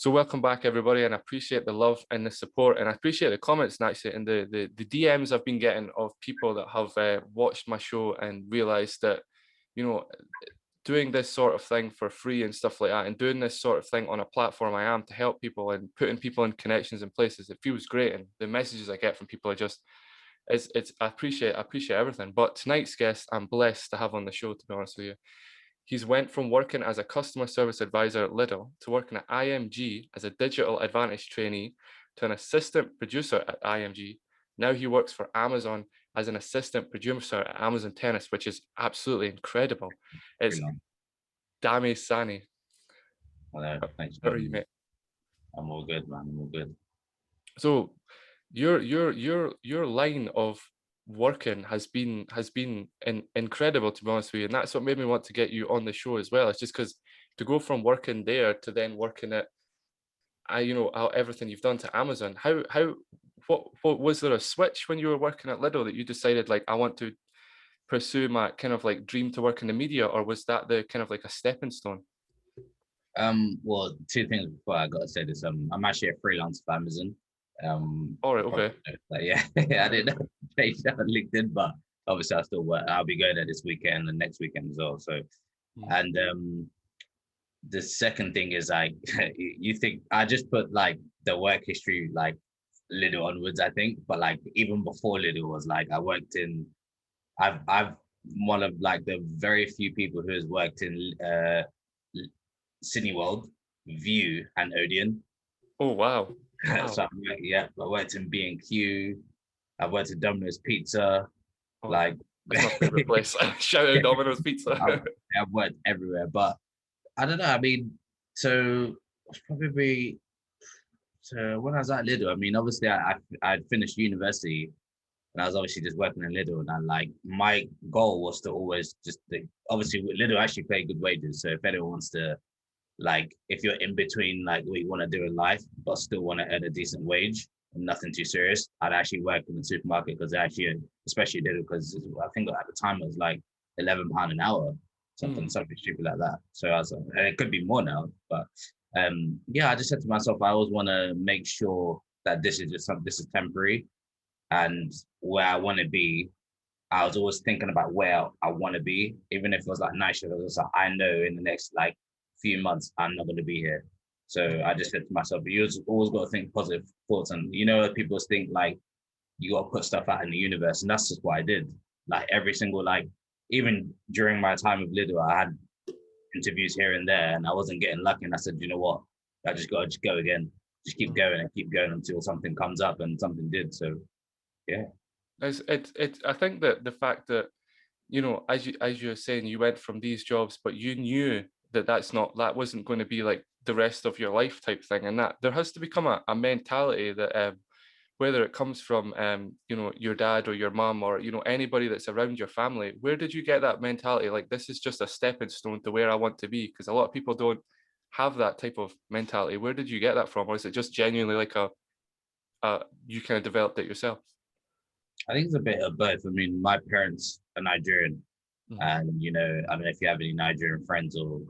So welcome back, everybody, and I appreciate the love and the support, and I appreciate the comments and actually and the DMs I've been getting of people that have watched my show and realised that, you know, doing this sort of thing for free and stuff like that, and doing this sort of thing on a platform I am to help people and putting people in connections and places, it feels great, and the messages I get from people are just it's I appreciate everything. But tonight's guest, I'm blessed to have on the show. To be honest with you, he's went from working as a customer service advisor at Lidl to working at IMG as a digital advantage trainee to an assistant producer at IMG. Now he works for Amazon as an assistant producer at Amazon Tennis, which is absolutely incredible. It's Pretty long. Dammy Sanni. Hello, thanks How for are you, having me. mate? I'm all good, man. I'm all good. So your line of working has been incredible, to be honest with you, and that's what made me want to get you on the show as well. It's just because to go from working there to then working at everything you've done to Amazon. What was there a switch when you were working at Lidl that you decided like I want to pursue my kind of like dream to work in the media, or was that the kind of like a stepping stone? Well, two things before I got to say this. I'm actually a freelancer for Amazon. All right, You probably okay. know that, yeah. I didn't know page that on LinkedIn, but obviously I still work. I'll be going there this weekend and next weekend as well. So, Mm. and the second thing is like, you think I just put like the work history like Lidl onwards, I think, but like even before Lidl was like I worked in. I've one of like the very few people who has worked in Cineworld, View, and Odeon. Oh wow, So wow. yeah, I worked in B&Q. I worked at Domino's Pizza. Oh, Like that's my favorite place. Shout out Domino's I've, Pizza. I've worked everywhere, but I don't know. I mean, so it's probably so when I was at Lidl. I mean, obviously I'd finished university and I was obviously just working in Lidl. And I like my goal was to always obviously Lidl actually pay good wages. So if anyone wants to like if you're in between like what you want to do in life but still want to earn a decent wage and nothing too serious, I'd actually work in the supermarket because actually especially did it because I think at the time it was like £11 an hour, Mm. something stupid like that. So I was like, and it could be more now, but yeah, I just said to myself, I always want to make sure that this is temporary, and where I want to be, I was always thinking about where I want to be, even if it was like night shift. I was like, I know in the next like few months I'm not going to be here. So I just said to myself, you always got to think positive thoughts, and people think like you got to put stuff out in the universe, and that's just what I did. Like every single like, even during my time with Lidl, I had interviews here and there, and I wasn't getting lucky. And I said, you know what, I just got to just go again, just keep Mm. going and keep going until something comes up, and something did. So yeah. I think that the fact that, as you were saying, you went from these jobs, but you knew that that wasn't going to be like the rest of your life type thing, and that there has to become a mentality that whether it comes from your dad or your mum or anybody that's around your family. Where did you get that mentality? Like this is just a stepping stone to where I want to be, because a lot of people don't have that type of mentality. Where did you get that from, or is it just genuinely like a you kind of developed it yourself? I think it's a bit of both. I mean, my parents are Nigerian, Mhm. and I don't know if you have any Nigerian friends or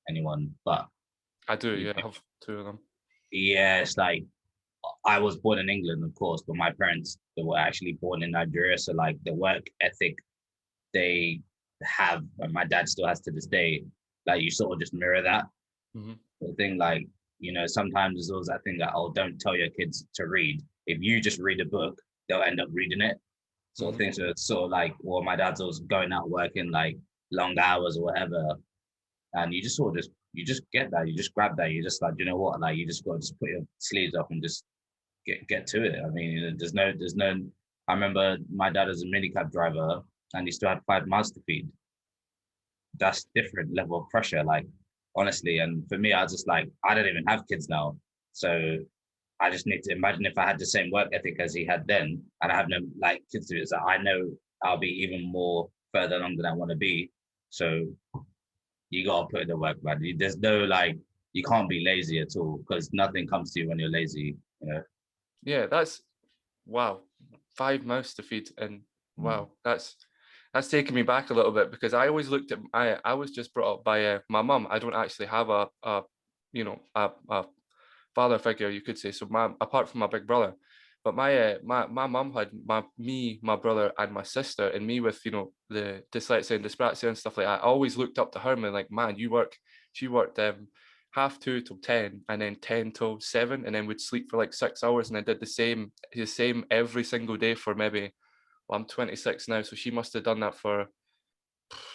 anyone, but I do, you yeah. I know, have two of them. yeah, it's like I was born in England, of course, but my parents they were actually born in Nigeria, so like the work ethic they have, and my dad still has to this day, like you sort of just mirror that. Mhm. The thing, like sometimes there's always that thing that don't tell your kids to read. If you just read a book, they'll end up reading it sort of Mhm. thing. So it's sort of like, well, my dad's always going out working like long hours or whatever, and you just sort of you just get that, you just grab that, you just like, you know what, like you just got to just put your sleeves up and just get to it. I mean, there's no. I remember my dad as a minicab driver, and he still had 5 miles to feed. That's different level of pressure, like honestly. And for me, I was just like, I don't even have kids now, so I just need to imagine if I had the same work ethic as he had then, and I have no like kids to do it. So I know I'll be even more further along than I want to be. So you gotta put in the work, man. There's no like you can't be lazy at all because nothing comes to you when you're lazy. Yeah, that's wow. 5 mouths to feed, and Mm. wow, that's taken me back a little bit because I always looked at I was just brought up by my mum. I don't actually have a a father figure, you could say. So apart from my big brother, but my mum had my brother, and my sister, and me with the dyslexia and dyspraxia and stuff like that. I always looked up to her and been like, man, she worked 2:30 till 10, and then 10 till 7, and then would sleep for like 6 hours, and I did the same every single day for maybe, well, I'm 26 now, so she must have done that for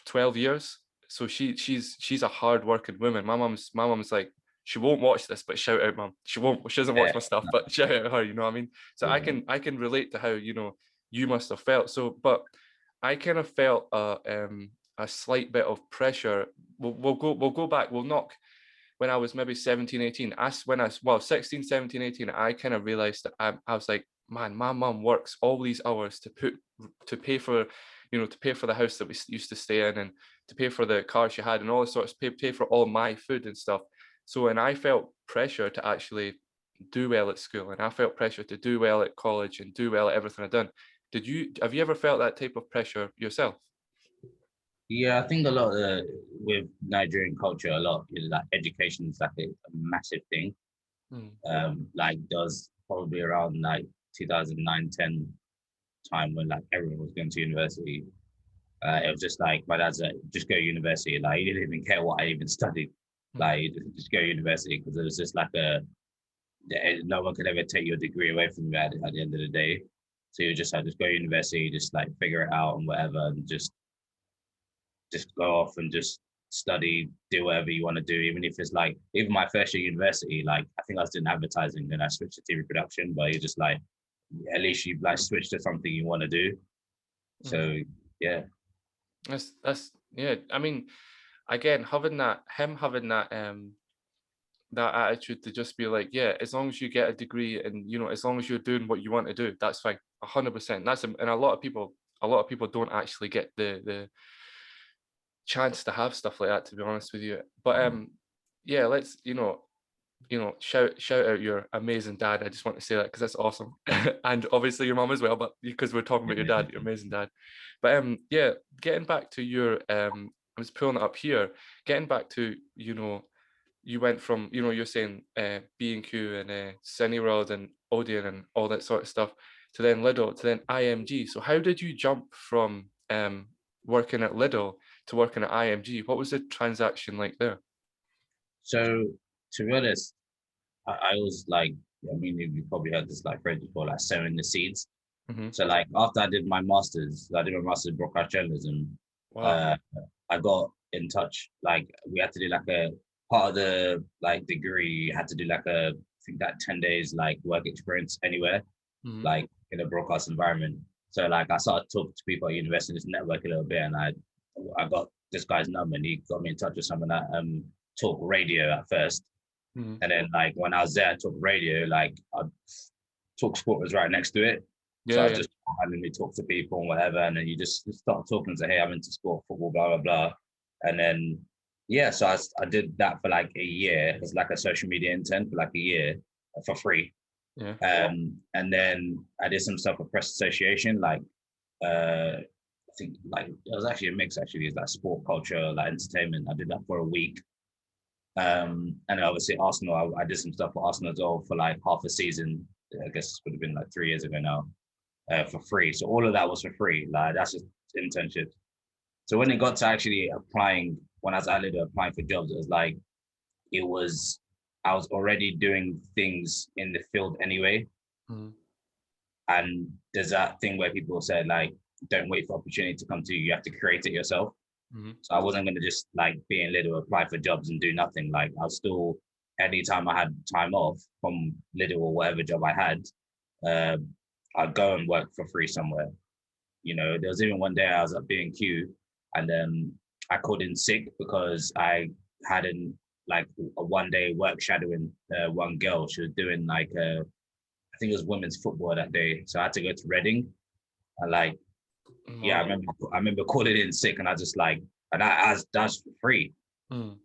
12 years. So she's a hard-working woman. My mum's like, she won't watch this, but shout out, mum. She doesn't watch Yeah, my stuff, but shout out her, you know what I mean? So I yeah, can relate to how, you must have felt. So, but I kind of felt a slight bit of pressure. We'll go back, we'll knock when I was maybe 17, 18. When I was, well, 16, 17, 18, I kind of realized that I was like, man, my mum works all these hours to pay for, to pay for the house that we used to stay in, and to pay for the car she had, and all sorts, pay for all my food and stuff. So, and I felt pressure to actually do well at school, and I felt pressure to do well at college and do well at everything I've done. Have you ever felt that type of pressure yourself? yeah. I think a lot with Nigerian culture, a lot like education is like a massive thing. Mm, Like does probably around like 2009, 10 time when like everyone was going to university. It was just like my dad's like, just go to university. Like he didn't even care what I even studied. mm, Like just go to university because it was just like no one could ever take your degree away from you at the end of the day. So you just like just go to university, just like figure it out and whatever, and just go off and just study, do whatever you want to do, even if it's like even my first year university, like I think I was doing advertising, then I switched to TV production, but you're just like at least you like switch to something you want to do. mm. So yeah. That's yeah. I mean, again, having that attitude to just be like, yeah, as long as you get a degree, and as long as you're doing what you want to do, that's fine. 100%. And a lot of people don't actually get the chance to have stuff like that, to be honest with you. But yeah, let's shout out your amazing dad. I just want to say that because that's awesome. And obviously your mom as well, but because we're talking about your dad, your amazing dad. But yeah, getting back to your I was pulling it up here, getting back to, you went from, you're saying B&Q and Cineworld and Odeon and all that sort of stuff, to then Lidl, to then IMG. So how did you jump from working at Lidl to working at IMG? What was the transaction like there? So to be honest, I was like, I mean, you probably heard this like phrase before, like sowing the seeds. Hmm. So like after I did my master's in broadcast journalism. Wow. Uh, I got in touch. Like we had to do like a part of the like degree. You had to do like I think that 10 days like work experience anywhere, Hmm. like in a broadcast environment. So like I started talking to people at university, just network a little bit, and I got this guy's number, and he got me in touch with someone that talk radio at first. Hmm. And then like when I was there, I took radio, like I talk sport was right next to it. So Yeah, I yeah. just randomly talk to people and whatever. And then you just start talking and say, hey, I'm into sport, football, blah, blah, blah. And then yeah, so I did that for like a year as like a social media intern for like a year for free. Yeah. And then I did some stuff for press association, like I think like it was actually a mix actually, it's like sport culture, like entertainment. I did that for a week. And obviously Arsenal, I did some stuff for Arsenal as well for like half a season. I guess this would have been like 3 years ago now, for free. So all of that was for free. Like that's just internships. So when it got to actually applying, when I was at Lidl applying for jobs, it was like it was I was already doing things in the field anyway. Hmm. And there's that thing where people said like, don't wait for opportunity to come to you. You have to create it yourself. Hmm. So I wasn't going to just like be in Lidl, apply for jobs and do nothing. Like I was still, anytime I had time off from Lidl or whatever job I had, uh, I'd go and work for free somewhere. There was even one day I was at B&Q and I called in sick because I hadn't like a 1 day work shadowing one girl. She was doing like, I think it was women's football that day. So I had to go to Reading and like, yeah, Wow. I remember calling in sick and I just like, and that's free, Mm.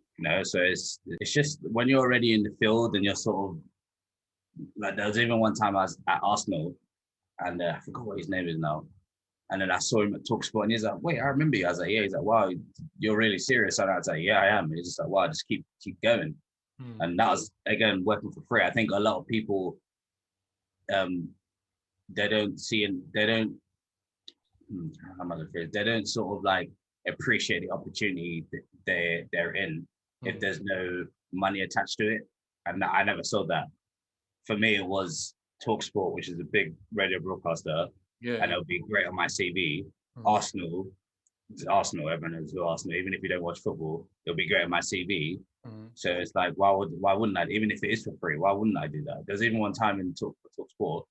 So it's just when you're already in the field and you're sort of like, there was even one time I was at Arsenal and I forgot what his name is now. And then I saw him at Talksport and he's like, wait, I remember you. I was like, yeah. He's like, wow, you're really serious. And I was like, yeah, I am. And he's just like, wow, just keep going. And that was, again, working for free. I think a lot of people, they don't see, and they don't, how am I gonna phrase? They don't sort of like appreciate the opportunity that they're in if there's no money attached to it. And I never saw that. For me, it was Talksport, which is a big radio broadcaster, and it'll be great on my CV. Arsenal, everyone knows who Arsenal. Even if you don't watch football, it'll be great on my CV. So it's like, why wouldn't I? Even if it is for free, why wouldn't I do that? There's even one time in Talksport,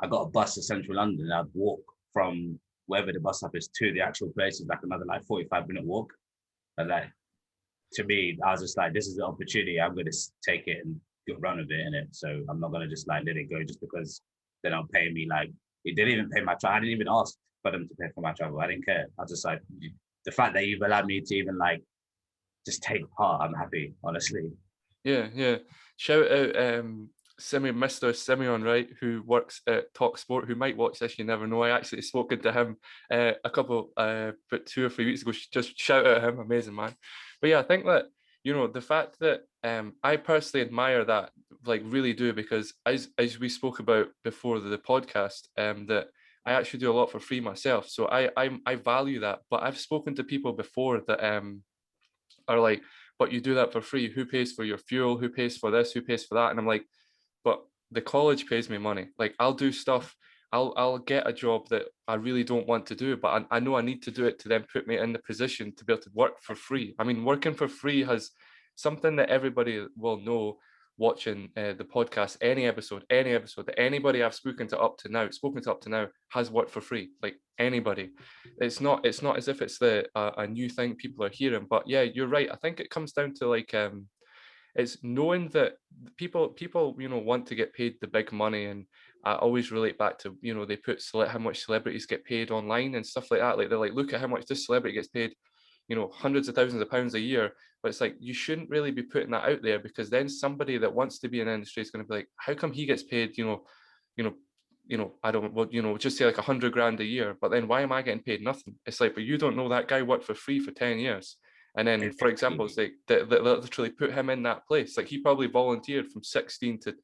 I got a bus to central London. I'd walk from wherever the bus stop is to the actual place. It's like another like 45-minute walk. And like, to me, I was just like, this is the opportunity. I'm going to take it and run with it in it. So I'm not going to just like let it go just because they don't pay me. Like, it didn't even pay my travel. I didn't even ask for them to pay for my travel. I didn't care. I was just like, the fact that you've allowed me to even like just take part, I'm happy, honestly. Yeah. Shout out Mr. Simeon, right, who works at Talk Sport, who might watch this, you never know. I actually spoken to him a couple, but 2 or 3 weeks ago. Just shout out him, amazing man. But yeah, I think that, you know, the fact that I personally admire that, like really do, because as we spoke about before the podcast, that I actually do a lot for free myself. So I value that. But I've spoken to people before that are like, but you do that for free. Who pays for your fuel? Who pays for this? Who pays for that? And I'm like, but the college pays me money. Like I'll do stuff. I'll get a job that I really don't want to do, but I know I need to do it to then put me in the position to be able to work for free. I mean, working for free has something that everybody will know watching the podcast. Any episode that anybody I've spoken to up to now has worked for free. Like anybody, it's not as if it's a new thing people are hearing. But yeah, you're right. I think it comes down to like it's knowing that people you know want to get paid the big money. And I always relate back to, you know, they put how much celebrities get paid online and stuff like that. Like they're like, look at how much this celebrity gets paid, you know, hundreds of thousands of pounds a year. But it's like, you shouldn't really be putting that out there, because then somebody that wants to be in the industry is going to be like, how come he gets paid, you know I don't, well, you know, just say like 100 grand a year, but then why am I getting paid nothing? It's like, but you don't know that guy worked for free for 10 years. And then, for example, it's like they literally put him in that place. Like he probably volunteered from 16 to, you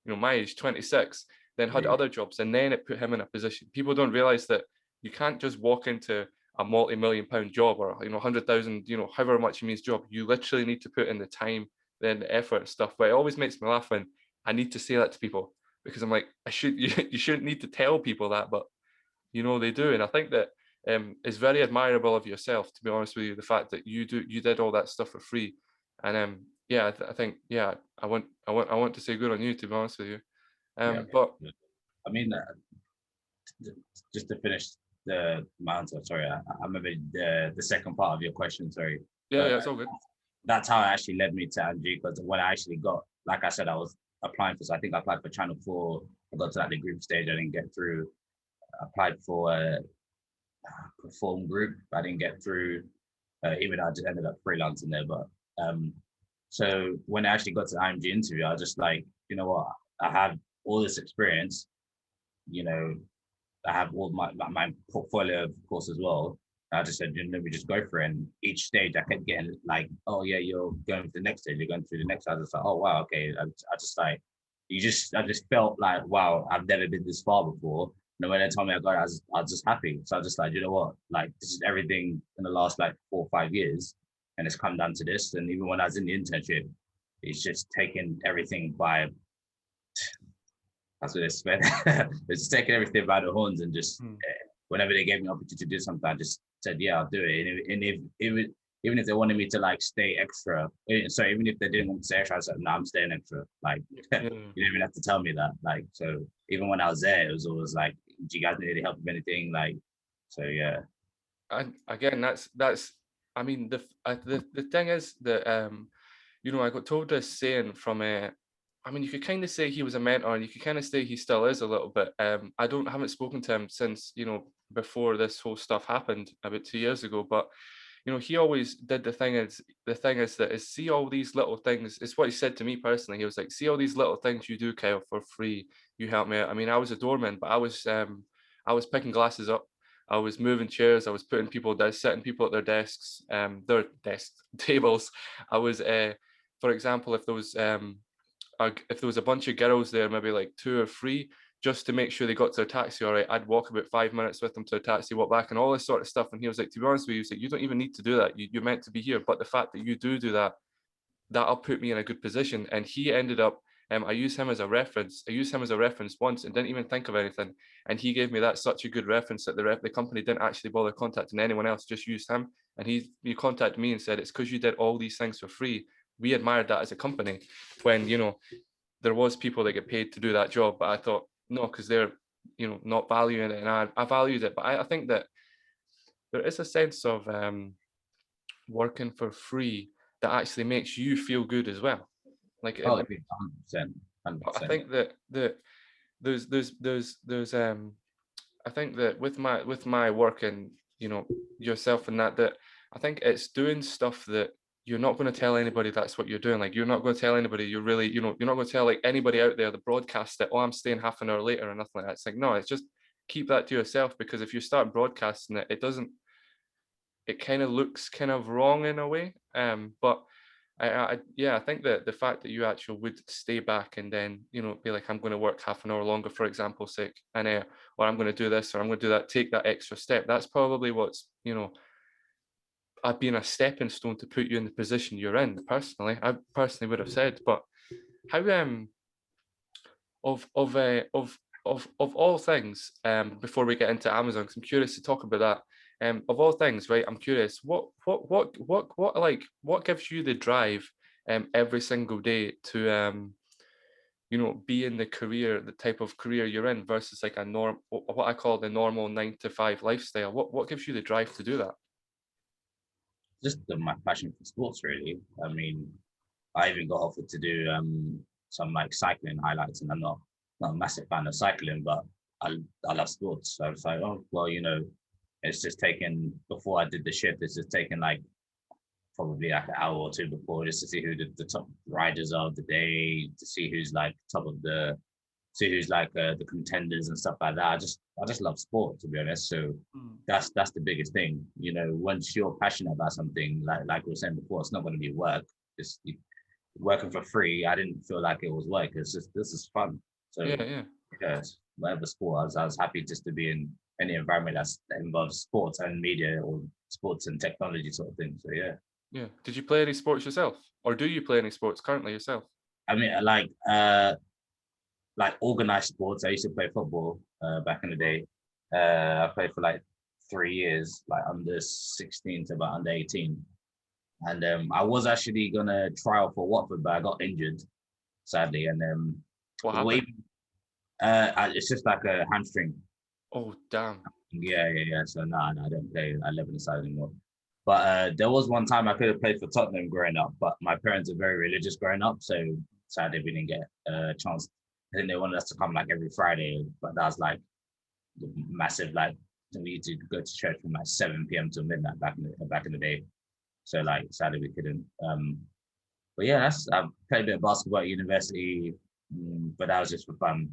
know, my age, 26, then had other jobs, and then it put him in a position. People don't realize that you can't just walk into a multi-million-pound job, or, you know, 100,000, you know, however much it means job. You literally need to put in the time, then the effort and stuff. But it always makes me laugh when I need to say that to people, because I'm like, you shouldn't need to tell people that, but you know they do. And I think that it's very admirable of yourself, to be honest with you, the fact that you did all that stuff for free. And yeah, I think, yeah, I want to say good on you, to be honest with you. Yeah, But I mean, just to finish my answer. Sorry, I remember the second part of your question. Sorry, yeah, but it's all good. that's how it actually led me to IMG, because when I actually got, like I said, I was applying for. So I think I applied for Channel 4. I got to like the group stage. I didn't get through. I applied for a Perform group. I didn't get through. Even I just ended up freelancing there. But so when I actually got to the IMG interview, I was just like, you know what? I have all this experience. You know, I have all my portfolio, of course, as well. I just said, let me just go for it. And each stage I kept getting like, oh yeah, you're going to the next stage, you're going through the next. I was just like, oh wow, okay. I just like, I just felt like, wow, I've never been this far before. And when they told me I got it, I was just happy. So I was just like, you know what, like this is everything in the last like 4 or 5 years, and it's come down to this. And even when I was in the internship, it's just taken everything by, that's what it's meant. It's just taking everything by the horns, and just whenever they gave me an opportunity to do something, I just said, yeah, I'll do it. And if even if they wanted me to like stay extra, sorry, even if they didn't want me to stay extra, I said, no, I'm staying extra. Like you didn't even have to tell me that. Like, so even when I was there, it was always like, do you guys need any help with anything? Like, so yeah. And again, that's I mean, the thing is that you know, I got told this saying from a, I mean, you could kind of say he was a mentor, and you could kind of say he still is a little bit. Haven't spoken to him since, you know, before this whole stuff happened about 2 years ago. But you know, he always did the thing is that is, see all these little things. It's what he said to me personally. He was like, see all these little things you do, Kyle, for free. You help me out. I mean, I was a doorman, but I was picking glasses up. I was moving chairs. I was putting people there, setting people at their desks, their desk tables. I was for example, if there was a bunch of girls there, maybe like 2 or 3, just to make sure they got to their taxi all right, I'd walk about 5 minutes with them to a taxi, walk back, and all this sort of stuff. And he was like, to be honest with you, he was like, you don't even need to do that. You're meant to be here. But the fact that you do that, that'll put me in a good position. And he ended up, I used him as a reference. I used him as a reference once and didn't even think of anything. And he gave me that such a good reference that the company didn't actually bother contacting anyone else, just used him. And he contacted me and said, it's because you did all these things for free. We admired that as a company, when, there was people that get paid to do that job. But I thought, no, because they're, not valuing it. And I valued it. But I think that there is a sense of working for free that actually makes you feel good as well. Like, Oh, 100%, I 100%. think that there's I think that with my work and, yourself and that I think it's doing stuff that you're not going to tell anybody that's what you're doing. Like, you're not going to tell anybody you're really, you're not going to tell like anybody out there, the broadcast, that, oh, I'm staying half an hour later or nothing like that. It's like, no, it's just keep that to yourself, because if you start broadcasting it, it kind of looks kind of wrong in a way. But I think that the fact that you actually would stay back and then, be like, I'm going to work half an hour longer, for example's sake, and or I'm going to do this or I'm going to do that, take that extra step. That's probably what's, I've been a stepping stone to put you in the position you're in. Personally, I personally would have said. But how of all things, before we get into Amazon, because I'm curious to talk about that. Of all things, right? I'm curious, what gives you the drive every single day to be in the type of career you're in, versus like what I call the normal 9 to 5 lifestyle. What gives you the drive to do that? Just my passion for sports, really. I mean, I even got offered to do some like cycling highlights, and I'm not a massive fan of cycling, but I love sports. So I was like, oh well, it's just taken, before I did the shift, it's just taken like probably like an hour or two before, just to see who the top riders are of the day, to see who's like see who's like the contenders and stuff like that. I just love sport, to be honest. So that's the biggest thing. Once you're passionate about something, like we were saying before, it's not going to be work. It's working for free. I didn't feel like it was work. It's just, this is fun. So Yeah. whatever sport, I was happy just to be in any environment that involves sports and media, or sports and technology sort of thing. So yeah. Yeah. Did you play any sports yourself, or do you play any sports currently yourself? I mean, like organized sports. I used to play football back in the day. I played for like 3 years, like under 16 to about under 18. And I was actually gonna try out for Watford, but I got injured, sadly. And What happened? it's just like a hamstring. Oh, damn. Yeah. So no, I don't play 11 side anymore. But there was one time I could have played for Tottenham growing up, but my parents are very religious growing up, so sadly we didn't get a chance. I think they wanted us to come like every Friday, but that was like massive. Like, we used to go to church from like 7 p.m. to midnight back in the day. So like sadly we couldn't. But yeah, I've played a bit of basketball at university, but that was just for fun.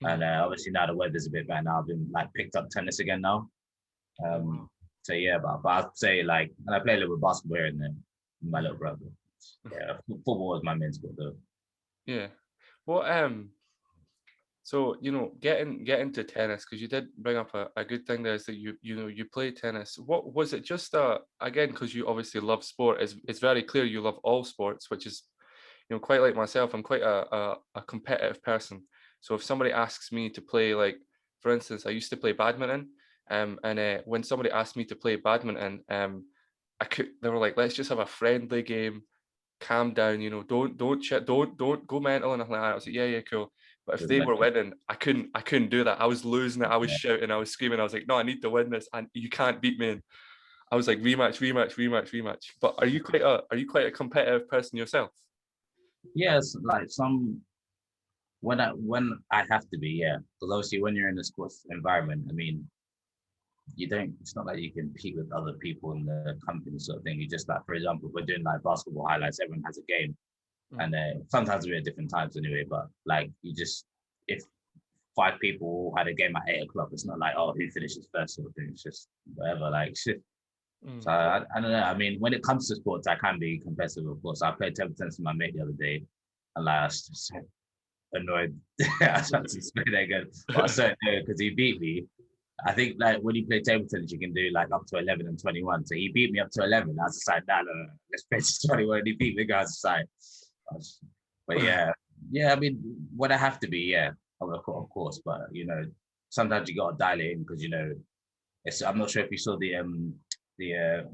And obviously now the weather's a bit better now. I've been like picked up tennis again now. So yeah, but I'd say like, and I play a little bit of basketball here and then, my little brother. Yeah, football was my main sport though. Yeah. Well, so getting to tennis, because you did bring up a good thing there, is that you play tennis. What was it? Just again, because you obviously love sport. It's very clear you love all sports, which is quite like myself. I'm quite a competitive person. So if somebody asks me to play, like for instance, I used to play badminton, and when somebody asked me to play badminton, they were like, let's just have a friendly game, calm down, don't don't go mental and nothing like that. I was like, yeah, cool. But if they were winning, I couldn't do that. I was losing it. I was shouting, I was screaming. I was like, no, I need to win this, and you can't beat me. And I was like, rematch. But are you quite a competitive person yourself? Yes, like when I have to be, yeah. Because obviously when you're in a sports environment, I mean, it's not like you compete with other people in the company sort of thing. You just, like, for example, we're doing like basketball highlights, everyone has a game. And sometimes we're at different times anyway, but like, if 5 people had a game at 8 o'clock, it's not like, oh, who finishes first sort of thing. It's just whatever, like shit. So I don't know. I mean, when it comes to sports, I can be competitive, of course. I played table tennis with my mate the other day, and like, I was just so annoyed. I was about to explain that again, but I was so annoyed because he beat me. I think like when you play table tennis, you can do like up to 11 and 21. So he beat me up to 11. I was just like, nah, no, let's play to 21. He beat me, guys. Aside. But yeah. I mean, when I have to be, yeah, of course. But sometimes you gotta dial it in because I'm not sure if you saw the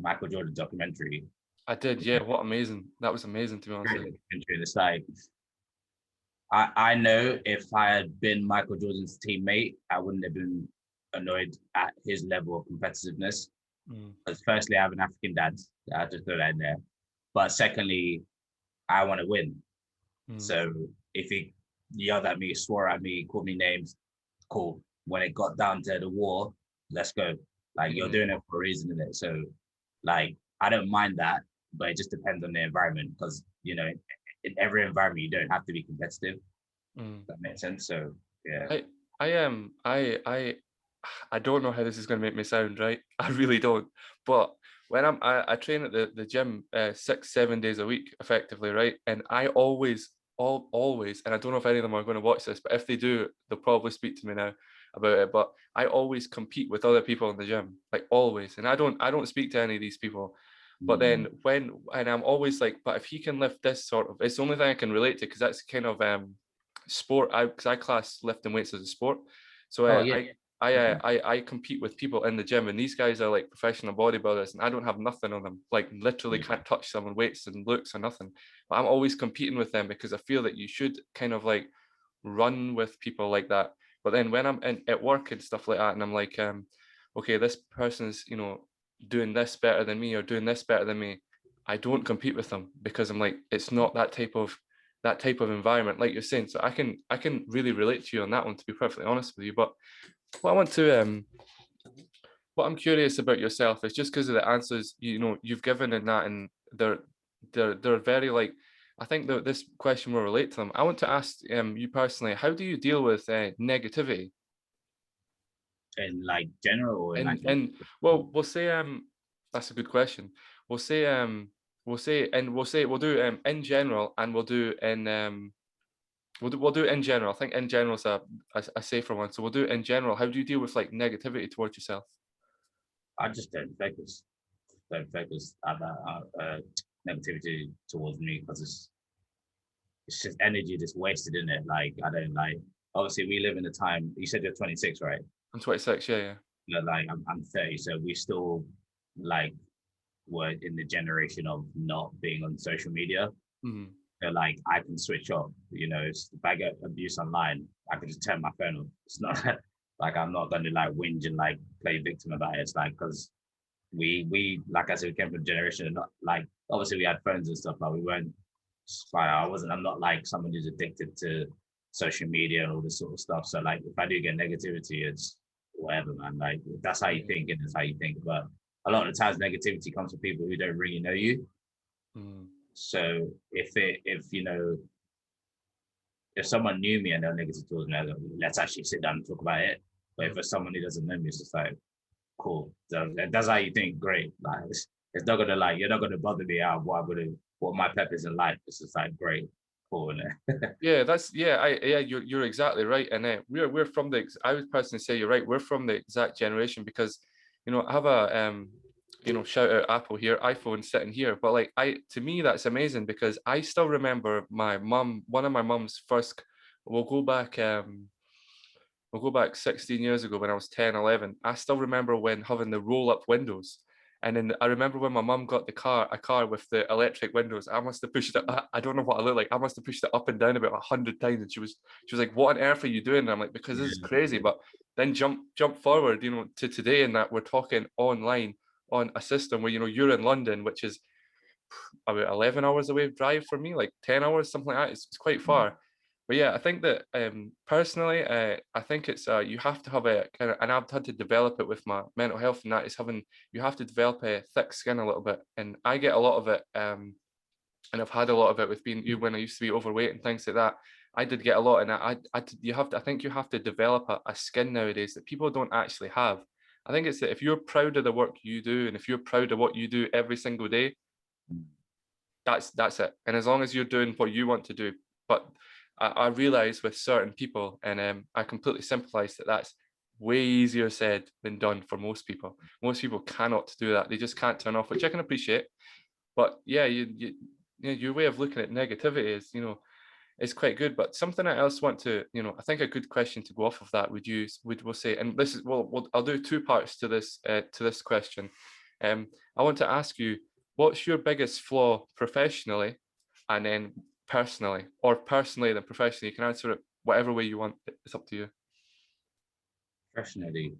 Michael Jordan documentary. I did, yeah. What amazing! That was amazing, to be honest. It's like I know if I had been Michael Jordan's teammate, I wouldn't have been annoyed at his level of competitiveness. Because firstly, I have an African dad. I just throw that in there. But secondly, I want to win. So if he yelled at me, swore at me, called me names, cool. When it got down to the war, let's go. Like you're doing it for a reason, isn't it? So like I don't mind that, but it just depends on the environment because in every environment you don't have to be competitive. That makes sense. So yeah. I don't know how this is going to make me sound, right? I really don't. But when I train at the gym 6-7 days a week, effectively, right? And I always, always, and I don't know if any of them are going to watch this, but if they do, they'll probably speak to me now about it. But I always compete with other people in the gym, like always. And I don't speak to any of these people. But then and I'm always like, but if he can lift this sort of, it's the only thing I can relate to because that's kind of sport. Because I class lifting weights as a sport. So I compete with people in the gym, and these guys are like professional bodybuilders, and I don't have nothing on them. Like literally can't touch them on weights and looks or nothing. But I'm always competing with them because I feel that you should kind of like run with people like that. But then when I'm at work and stuff like that, and I'm like, okay, this person's doing this better than me or doing this better than me, I don't compete with them because I'm like, it's not that type of environment like you're saying. So I can really relate to you on that one, to be perfectly honest with you. But what I want to what I'm curious about yourself is just because of the answers you've given in that, and they're very like, I think that this question will relate to them. I want to ask you personally, how do you deal with negativity? In like general or in like And well, we'll say that's a good question. We'll say we'll do in general, and we'll do in we'll do it in general. I think in general is a safer one. So we'll do it in general. How do you deal with like negativity towards yourself? I just don't focus at that negativity towards me because it's just energy just wasted in it. Like I don't like. Obviously, we live in a time. You said you're 26, right? I'm 26. Yeah, yeah. Like I'm 30, so we still like were in the generation of not being on social media. Mm-hmm. So like I can switch off. If I get abuse online, I can just turn my phone off. It's not like I'm not gonna like whinge and like play victim about it. It's like because we like I said, we came from a generation and not like obviously we had phones and stuff, but we weren't. I'm not like someone who's addicted to social media and all this sort of stuff. So like if I do get negativity, it's whatever, man. Like if that's how you think, and that's how you think. But a lot of the times negativity comes from people who don't really know you. So if someone knew me and they're negative towards me, let's actually sit down and talk about it. But if it's someone who doesn't know me, it's just like, cool. So if that's how you think, great. Like it's not gonna like you're not gonna bother me out of what my purpose in life. It's just like great, cool. Yeah, you're exactly right. And we're from I would personally say you're right. We're from the exact generation because I have a shout out Apple here, iPhone sitting here. But like to me that's amazing because I still remember one of my mum's first. We'll go back 16 years ago when I was 10, 11. I still remember when having the roll up windows. And then I remember when my mum got a car with the electric windows. I must have pushed it. I don't know what I look like. I must have pushed it up and down about 100 times. And she was like, "What on earth are you doing?" And I'm like, "Because this is crazy." But then jump forward, to today, and that we're talking online on a system where you're in London, which is about 11 hours away drive for me, like 10 hours, something like that. It's quite far. But yeah, I think that personally, I think it's you have to have a kind of, and I've had to develop it with my mental health, and that is you have to develop a thick skin a little bit, and I get a lot of it, and I've had a lot of it with being when I used to be overweight and things like that. I did get a lot, and I think you have to develop a skin nowadays that people don't actually have, I think it's that if you're proud of the work you do, and if you're proud of what you do every single day, that's it. And as long as you're doing what you want to do, but I realize with certain people, and I completely sympathize that that's way easier said than done for most people. Most people cannot do that. They just can't turn off, which I can appreciate. But yeah, your way of looking at negativity is, is quite good. But something I else want to, I think a good question to go off of that we'll say, and this is, well, I'll do two parts to this question. I want to ask you, what's your biggest flaw professionally, and then personally, or personally then professionally? You can answer it whatever way you want. It's up to you. Professionally,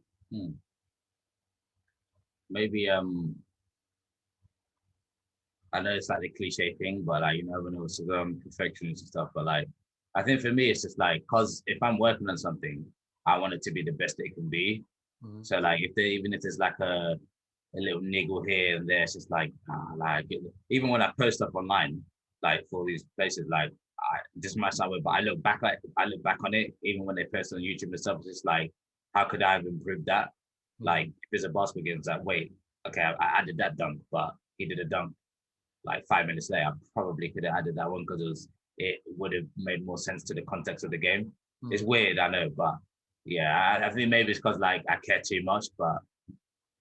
maybe I know it's like the cliche thing, but like, when it was perfectionist and stuff, but like, I think for me, it's just like, cause if I'm working on something, I want it to be the best it can be. Mhm. So like, even if there's like a little niggle here and there, it's just like, even when I post stuff online, like for these places, like this might sound weird, but I look back on it, even when they post on YouTube and stuff, it's just like, how could I have improved that? Like, if there's a basketball game, it's like, wait, okay, I did that dunk, but he did a dunk like 5 minutes later. I probably could have added that one because it would have made more sense to the context of the game. It's weird, I know, but yeah, I think maybe it's because like I care too much, but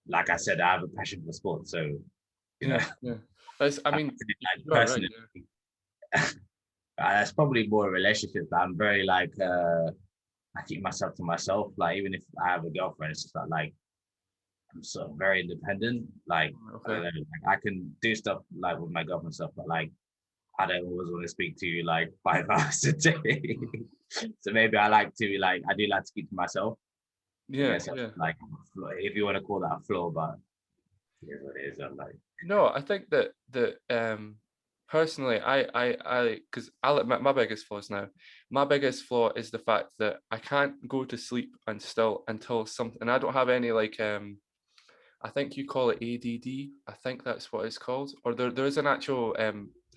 like I said, I have a passion for sport, so Yeah. I mean, like, you are right. personally, that's probably more a relationship. I'm very like I keep myself to myself. Like even if I have a girlfriend, it's just like I'm sort of very independent. Like I don't Okay. know, like I can do stuff like with my girlfriend stuff, but like I don't always want to speak to you like 5 hours a day. So maybe I do like to keep to myself. I Yeah, guess that's yeah. like if you want to call that a flaw, but it is what it is. I'm like, No, I think that personally, because I'll admit my biggest flaws now. My biggest flaw is the fact that I can't go to sleep until something, and I don't have any like I think you call it ADD. I think that's what it's called, or there is an actual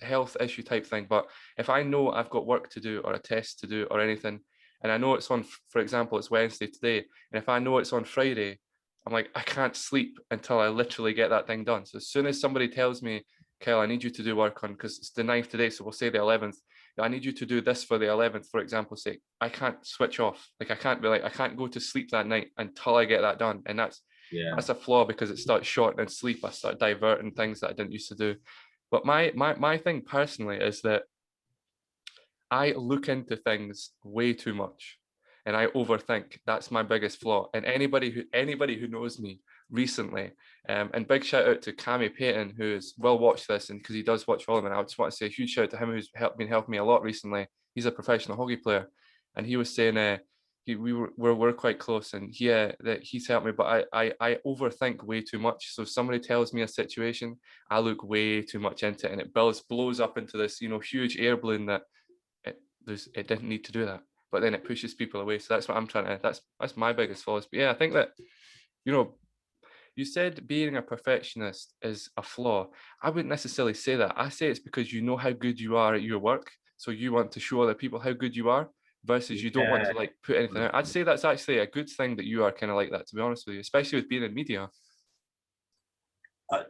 health issue type thing. But if I know I've got work to do or a test to do or anything, and I know it's on, for example, it's Wednesday today, and if I know it's on Friday, I'm like, I can't sleep until I literally get that thing done. So as soon as somebody tells me, Kyle, I need you to do work on, because it's the 9th today, so we'll say the 11th. I need you to do this for the 11th, for example's sake. I can't switch off. Like I can't be like, I can't go to sleep that night until I get that done. And yeah, that's a flaw because it starts shortening sleep. I start diverting things that I didn't used to do. But my thing personally is that I look into things way too much and I overthink. That's my biggest flaw. And anybody who knows me recently, and big shout out to Cammy Payton, who's will watch this, and because he does watch all of them, and I just want to say a huge shout out to him, who's been helping me a lot recently. He's a professional hockey player, and he was saying we're quite close, and that he's helped me, but I overthink way too much. So if somebody tells me a situation, I look way too much into it, and it blows up into this huge air balloon that it didn't need to do that, but then it pushes people away. So that's what I'm trying to. That's my biggest flaws. But yeah, I think that you know you said being a perfectionist is a flaw. I wouldn't necessarily say that. I say it's because you know how good you are at your work, so you want to show other people how good you are, versus you don't want yeah. to like put anything out. I'd say that's actually a good thing that you are kind of like that, to be honest with you, especially with being in media. Uh,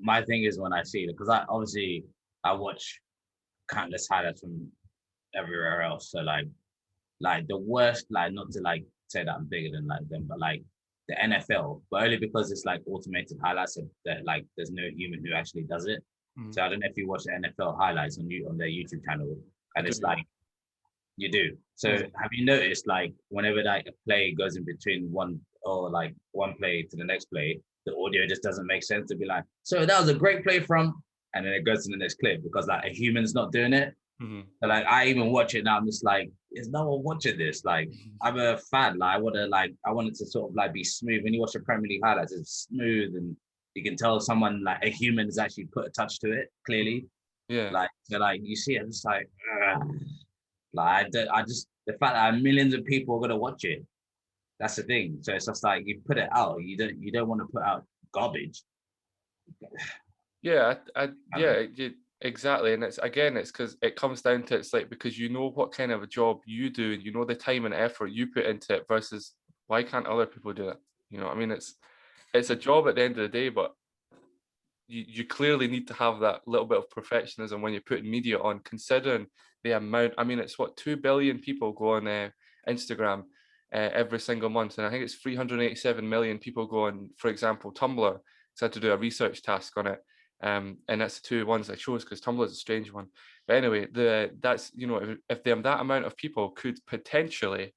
my thing is when I see it, because I watch countless highlights from everywhere else. So like the worst, like not to like say that I'm bigger than like them, but like the NFL, but only because it's like automated highlights that like there's no human who actually does it. Mm, So I don't know if you watch the NFL highlights on their YouTube channel, I and do, it's yeah. like you do. So Mm, have you noticed like whenever like a play goes in between one play to the next play, the audio just doesn't make sense to be like, so that was a great play from, and then it goes to the next clip because like a human's not doing it. mhm, So, like I even watch it now, I'm just like, is no one watching this? Like I'm a fan. Like I want it to sort of like be smooth. When you watch the Premier League highlights, it's smooth and you can tell someone like a human has actually put a touch to it clearly. yeah. Like so like you see it, it's like, ugh. Like I just the fact that millions of people are gonna watch it. That's the thing. So it's just like you put it out. You don't want to put out garbage. Yeah, yeah, Um, exactly. And it's because it comes down to, it's like, because you know what kind of a job you do, and you know the time and effort you put into it, versus why can't other people do it? You know what I mean? it's a job at the end of the day, but you clearly need to have that little bit of perfectionism when you're putting media on, considering the amount. I mean, it's what 2 billion people go on Instagram every single month, and I think it's 387 million people go on, for example, Tumblr. So I had to do a research task on it, and that's the two ones I chose because Tumblr is a strange one. But anyway, that's if that amount of people could potentially,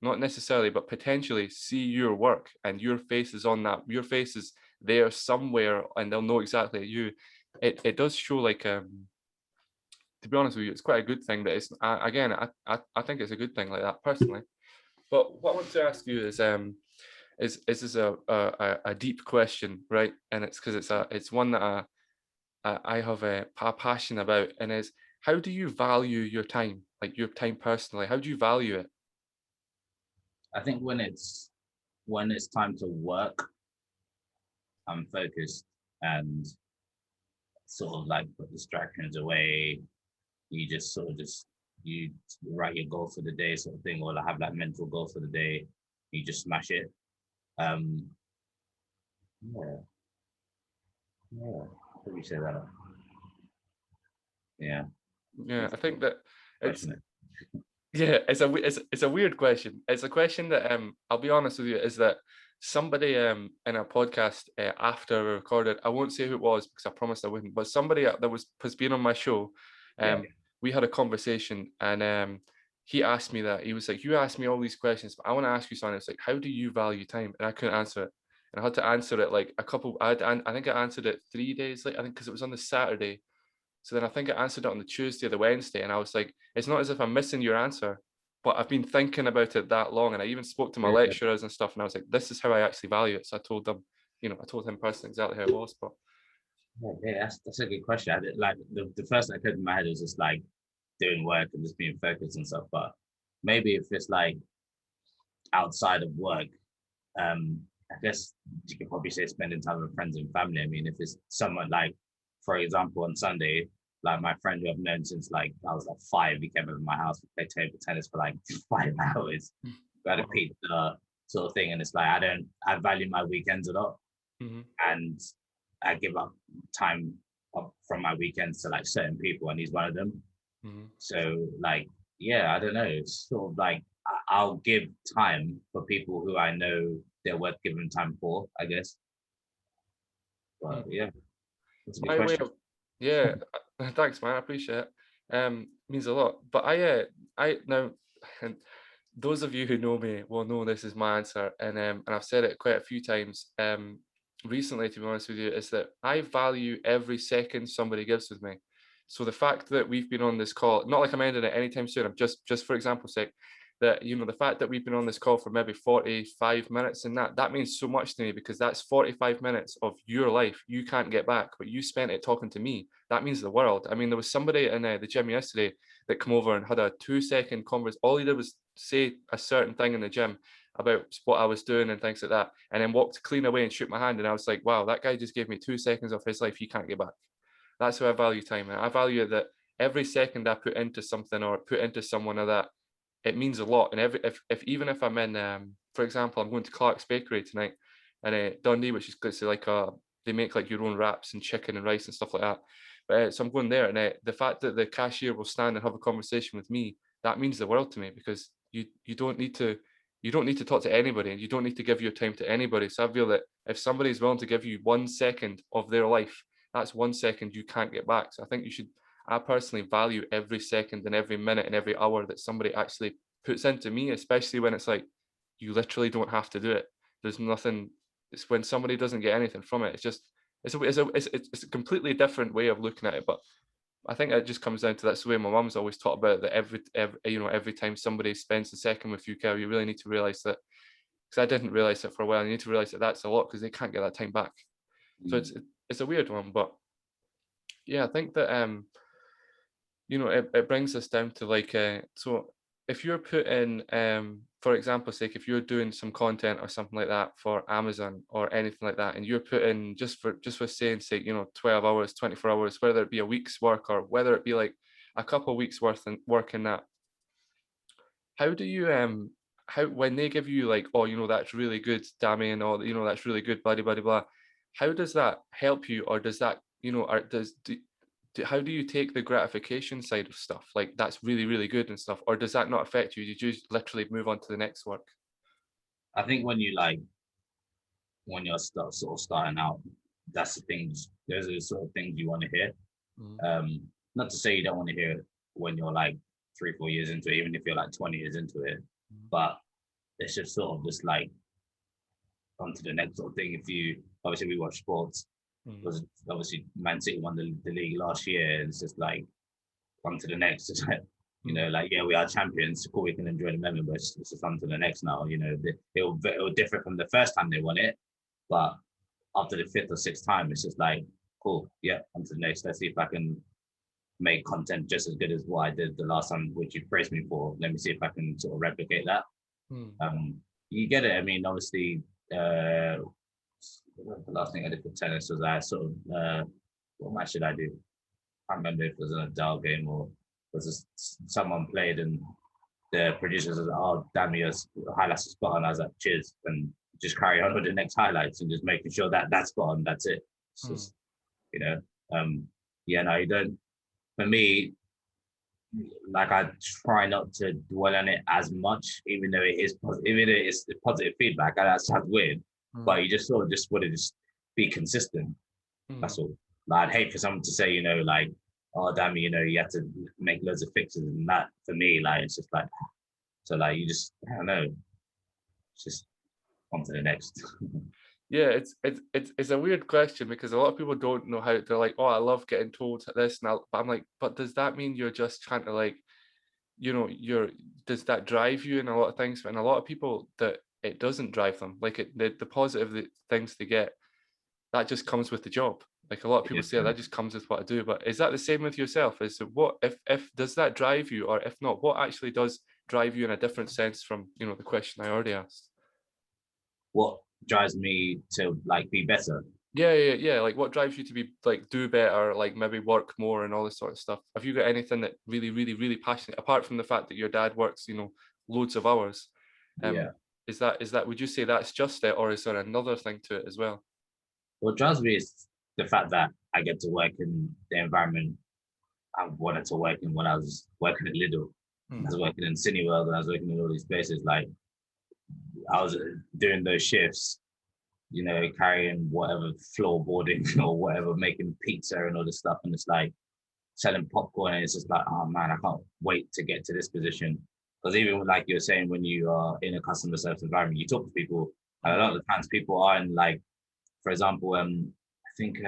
not necessarily, but potentially see your work and your face is on that, your face is there somewhere and they'll know exactly you. It does show like to be honest with you, it's quite a good thing that it's again, I think it's a good thing like that personally. But what I want to ask you is this a deep question, right? And it's because it's one that I have a passion about, and is how do you value your time, like your time personally? How do you value it? I think when it's time to work, I'm focused and sort of like put distractions away. You just sort of you write your goal for the day sort of thing, or like have that mental goal for the day. You just smash it. Um, yeah, yeah. Probably say that. Yeah. Yeah, I think that it's Passionate. yeah, it's a weird question. It's a question that I'll be honest with you is that somebody in a podcast after I recorded, I won't say who it was because I promised I wouldn't, but somebody that has been on my show, Yeah. we had a conversation and he asked me that. He was like, "You asked me all these questions, but I want to ask you something." It's like, "How do you value time?" And I couldn't answer it. And I had to answer it like a couple. I think I answered it 3 days later. I think because it was on the Saturday. So then I think I answered it on the Tuesday or the Wednesday, and I was like, it's not as if I'm missing your answer, but I've been thinking about it that long, and I even spoke to my Yeah. lecturers and stuff, and I was like, this is how I actually value it. So I told them, I told him personally exactly how it was. But Yeah, that's a good question. I did, like the first that came to my head was just like doing work and just being focused and stuff. But maybe if it's like outside of work, I guess you could probably say spending time with friends and family. I mean, if it's someone like, for example, on Sunday, like my friend who I've known since like I was like 5, he came over to my house, we played table tennis for like 5 hours. We had a wow. pizza sort of thing, and it's like I value my weekends a lot, Hmm. and I give up time up from my weekends to like certain people, and he's one of them. Hmm. So like, yeah, I don't know. It's sort of like I'll give time for people who I know they're worth giving time for, I guess. But yeah, that's a good My way question. of yeah, thanks, man. I appreciate it. Means a lot. But I now, and those of you who know me will know this is my answer, and I've said it quite a few times. Recently, to be honest with you, is that I value every second somebody gives with me. So the fact that we've been on this call, not like I'm ending it anytime soon. I'm just for example's sake, that the fact that we've been on this call for maybe 45 minutes and that means so much to me because that's 45 minutes of your life you can't get back, but you spent it talking to me. That means the world. I mean, there was somebody in the gym yesterday that come over and had a 2-second conversation. All he did was say a certain thing in the gym about what I was doing and things like that, and then walked clean away and shook my hand. And I was like, wow, that guy just gave me 2 seconds of his life he can't get back. That's how I value time. And I value that every second I put into something or put into someone or that, it means a lot. And if even if I'm in, for example, I'm going to Clark's Bakery tonight, and Dundee, which is basically like they make like your own wraps and chicken and rice and stuff like that. But so I'm going there, and the fact that the cashier will stand and have a conversation with me, that means the world to me because you don't need to talk to anybody, and you don't need to give your time to anybody. So I feel that if somebody's willing to give you 1 second of their life, that's 1 second you can't get back. So I think you should. I personally value every second and every minute and every hour that somebody actually puts into me, especially when it's like you literally don't have to do it. There's nothing. It's when somebody doesn't get anything from it. It's just it's a completely different way of looking at it. But I think it just comes down to that's the way my mum's always taught about it, that every time somebody spends a second with you, Kel, you really need to realize that. Because I didn't realize it for a while. You need to realize that that's a lot because they can't get that time back. So Mm. it's a weird one, but yeah, I think that it brings us down to like so if you're putting for example's sake, if you're doing some content or something like that for Amazon or anything like that, and you're putting just for saying sake, 12 hours, 24 hours, whether it be a week's work or whether it be like a couple of weeks worth of work in that, how do you how when they give you like, oh, that's really good, Dammy, and all, that's really good, blah blah blah blah. How does that help you, or does that, or how do you take the gratification side of stuff? Like that's really really good and stuff, or does that not affect you? You just literally move on to the next work? I think when you're sort of starting out, that's the things. Those are the sort of things you want to hear. Mm, Not to say you don't want to hear it when you're like 3 4 years into it, even if you're like 20 years into it, mm, but it's just sort of just like on to the next sort of thing. If you obviously we watch sports, mm, because obviously Man City won the league last year, and it's just like on to the next. It's like, mm, like, yeah, we are champions. Cool, we can enjoy the moment, but it's just on to the next now. It'll differ from the first time they won it, but after the fifth or sixth time, it's just like, cool, yeah, on to the next. Let's see if I can make content just as good as what I did the last time, which you praised me for. Let me see if I can sort of replicate that. mm, Um, you get it. I mean, obviously, the last thing I did for tennis was I sort of, what match did I do? I can't remember if it was an Adele game or was this, someone played and the producers was like, oh, damn, your highlights are spot on. I was like, cheers. And just carry on with the next highlights and just making sure that that's spot on. That's it. It's mm, just, you know, um, yeah, no, you don't. For me, like I try not to dwell on it as much, even though it is positive, even though it's positive feedback. And that sounds weird, mm, but you just sort of just want to just be consistent. mm. That's all. Like, I'd hate for someone to say, like, oh damn, you have to make loads of fixes and that. For me, like, it's just like, so like you just, I don't know, it's just on to the next. Yeah, it's a weird question because a lot of people don't know how they're like, oh, I love getting told this, but I'm like, but does that mean you're just trying to like, does that drive you in a lot of things? And a lot of people that it doesn't drive them, like the positive things they get, that just comes with the job. Like a lot of people Yeah. say that just comes with what I do. But is that the same with yourself? Is it what if does that drive you, or if not, what actually does drive you in a different sense from the question I already asked? What drives me to like be better? Yeah, yeah, yeah. Like what drives you to be like do better, like maybe work more and all this sort of stuff? Have you got anything that really, really, really passionate, apart from the fact that your dad works, loads of hours? Yeah. Is that would you say that's just it, or is there another thing to it as well? What drives me is the fact that I get to work in the environment I wanted to work in when I was working at Lidl. I Mm, was working in Cineworld and I was working in all these places. Like I was doing those shifts, carrying whatever floorboarding or whatever, making pizza and all this stuff. And it's like selling popcorn. And it's just like, oh man, I can't wait to get to this position. Because even like you're saying, when you are in a customer service environment, you talk to people, and a mm, lot of the times people are in like, for example, I think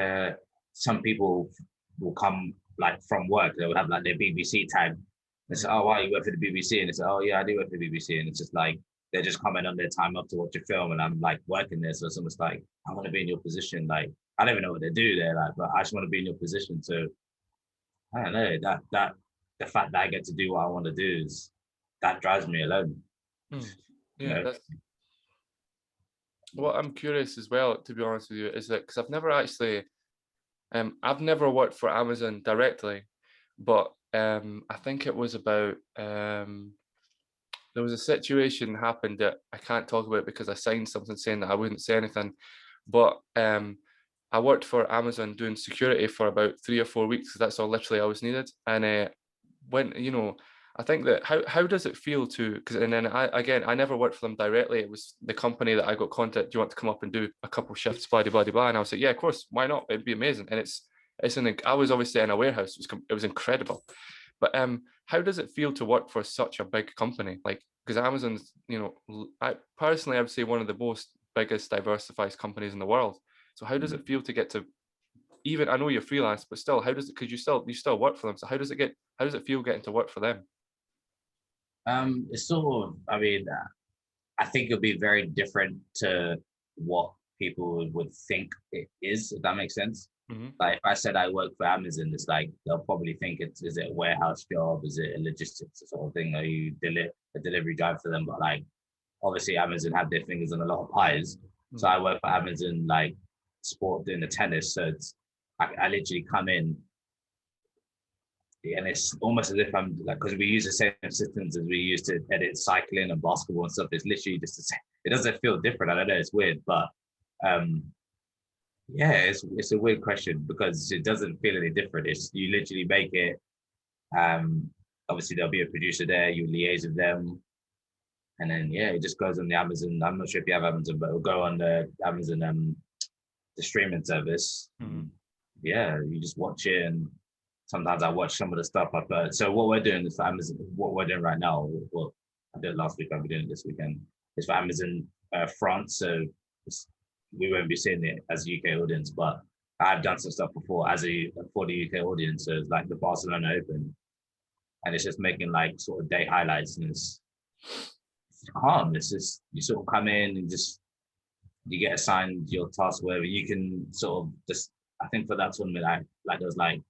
some people will come like from work. They will have like their BBC tag. They say, mm, "Oh, wow, you work for the BBC?" And they say, "Oh, yeah, I do work for the BBC." And it's just like they're just coming on their time up to watch a film, and I'm like working there, so it's almost like I want to be in your position. Like I don't even know what they do there, like, but I just want to be in your position. So I don't know that the fact that I get to do what I want to do is that drives me alone. mm. You Yeah, know, that's what I'm curious as well, to be honest with you, is that because I've never worked for Amazon directly, but I think it was about there was a situation happened that I can't talk about because I signed something saying that I wouldn't say anything. But I worked for Amazon doing security for about 3 or 4 weeks because that's all literally I was needed. And when I think that how does it feel to because and then I never worked for them directly. It was the company that I got contact. Do you want to come up and do a couple shifts, blah blah blah blah? And I was like, yeah, of course, why not? It'd be amazing. And I was obviously in a warehouse. It was incredible. But how does it feel to work for such a big company? Like, because Amazon's, I personally I would say one of the most biggest diversified companies in the world. So how does it feel to get to even I know you're freelance, but still, how does it because you still work for them. So how does it feel getting to work for them? it's sort of. I mean, I think it'll be very different to what people would think it is, if that makes sense. Hmm. Like if I said I work for Amazon, it's like they'll probably think is it a warehouse job? Is it a logistics sort of thing? Are you a delivery driver for them? But like obviously Amazon have their fingers on a lot of pies. So Mm, I work for Amazon like sport doing the tennis. So I literally come in and it's almost as if I'm like, because we use the same systems as we use to edit cycling and basketball and stuff. It's literally just the same. It doesn't feel different. I don't know. It's weird, but um, yeah, it's a weird question because it doesn't feel any different. It's you literally make it. Um, Obviously there'll be a producer there. You liaise with them, and then yeah, it just goes on the Amazon. I'm not sure if you have Amazon, but it'll go on the Amazon the streaming service. Mhm. Yeah, you just watch it, and sometimes I watch some of the stuff I've heard. So what we're doing is for Amazon. What we're doing right now, well, I did it last week. I'll be doing it this weekend. It's for Amazon France. So we won't be seeing it as a UK audience, but I've done some stuff before as a for the UK audience. So it's like the Barcelona Open, and it's just making like sort of day highlights, and it's calm. It's just you sort of come in and just you get assigned your task, wherever you can sort of just. I think for that tournament, like there was like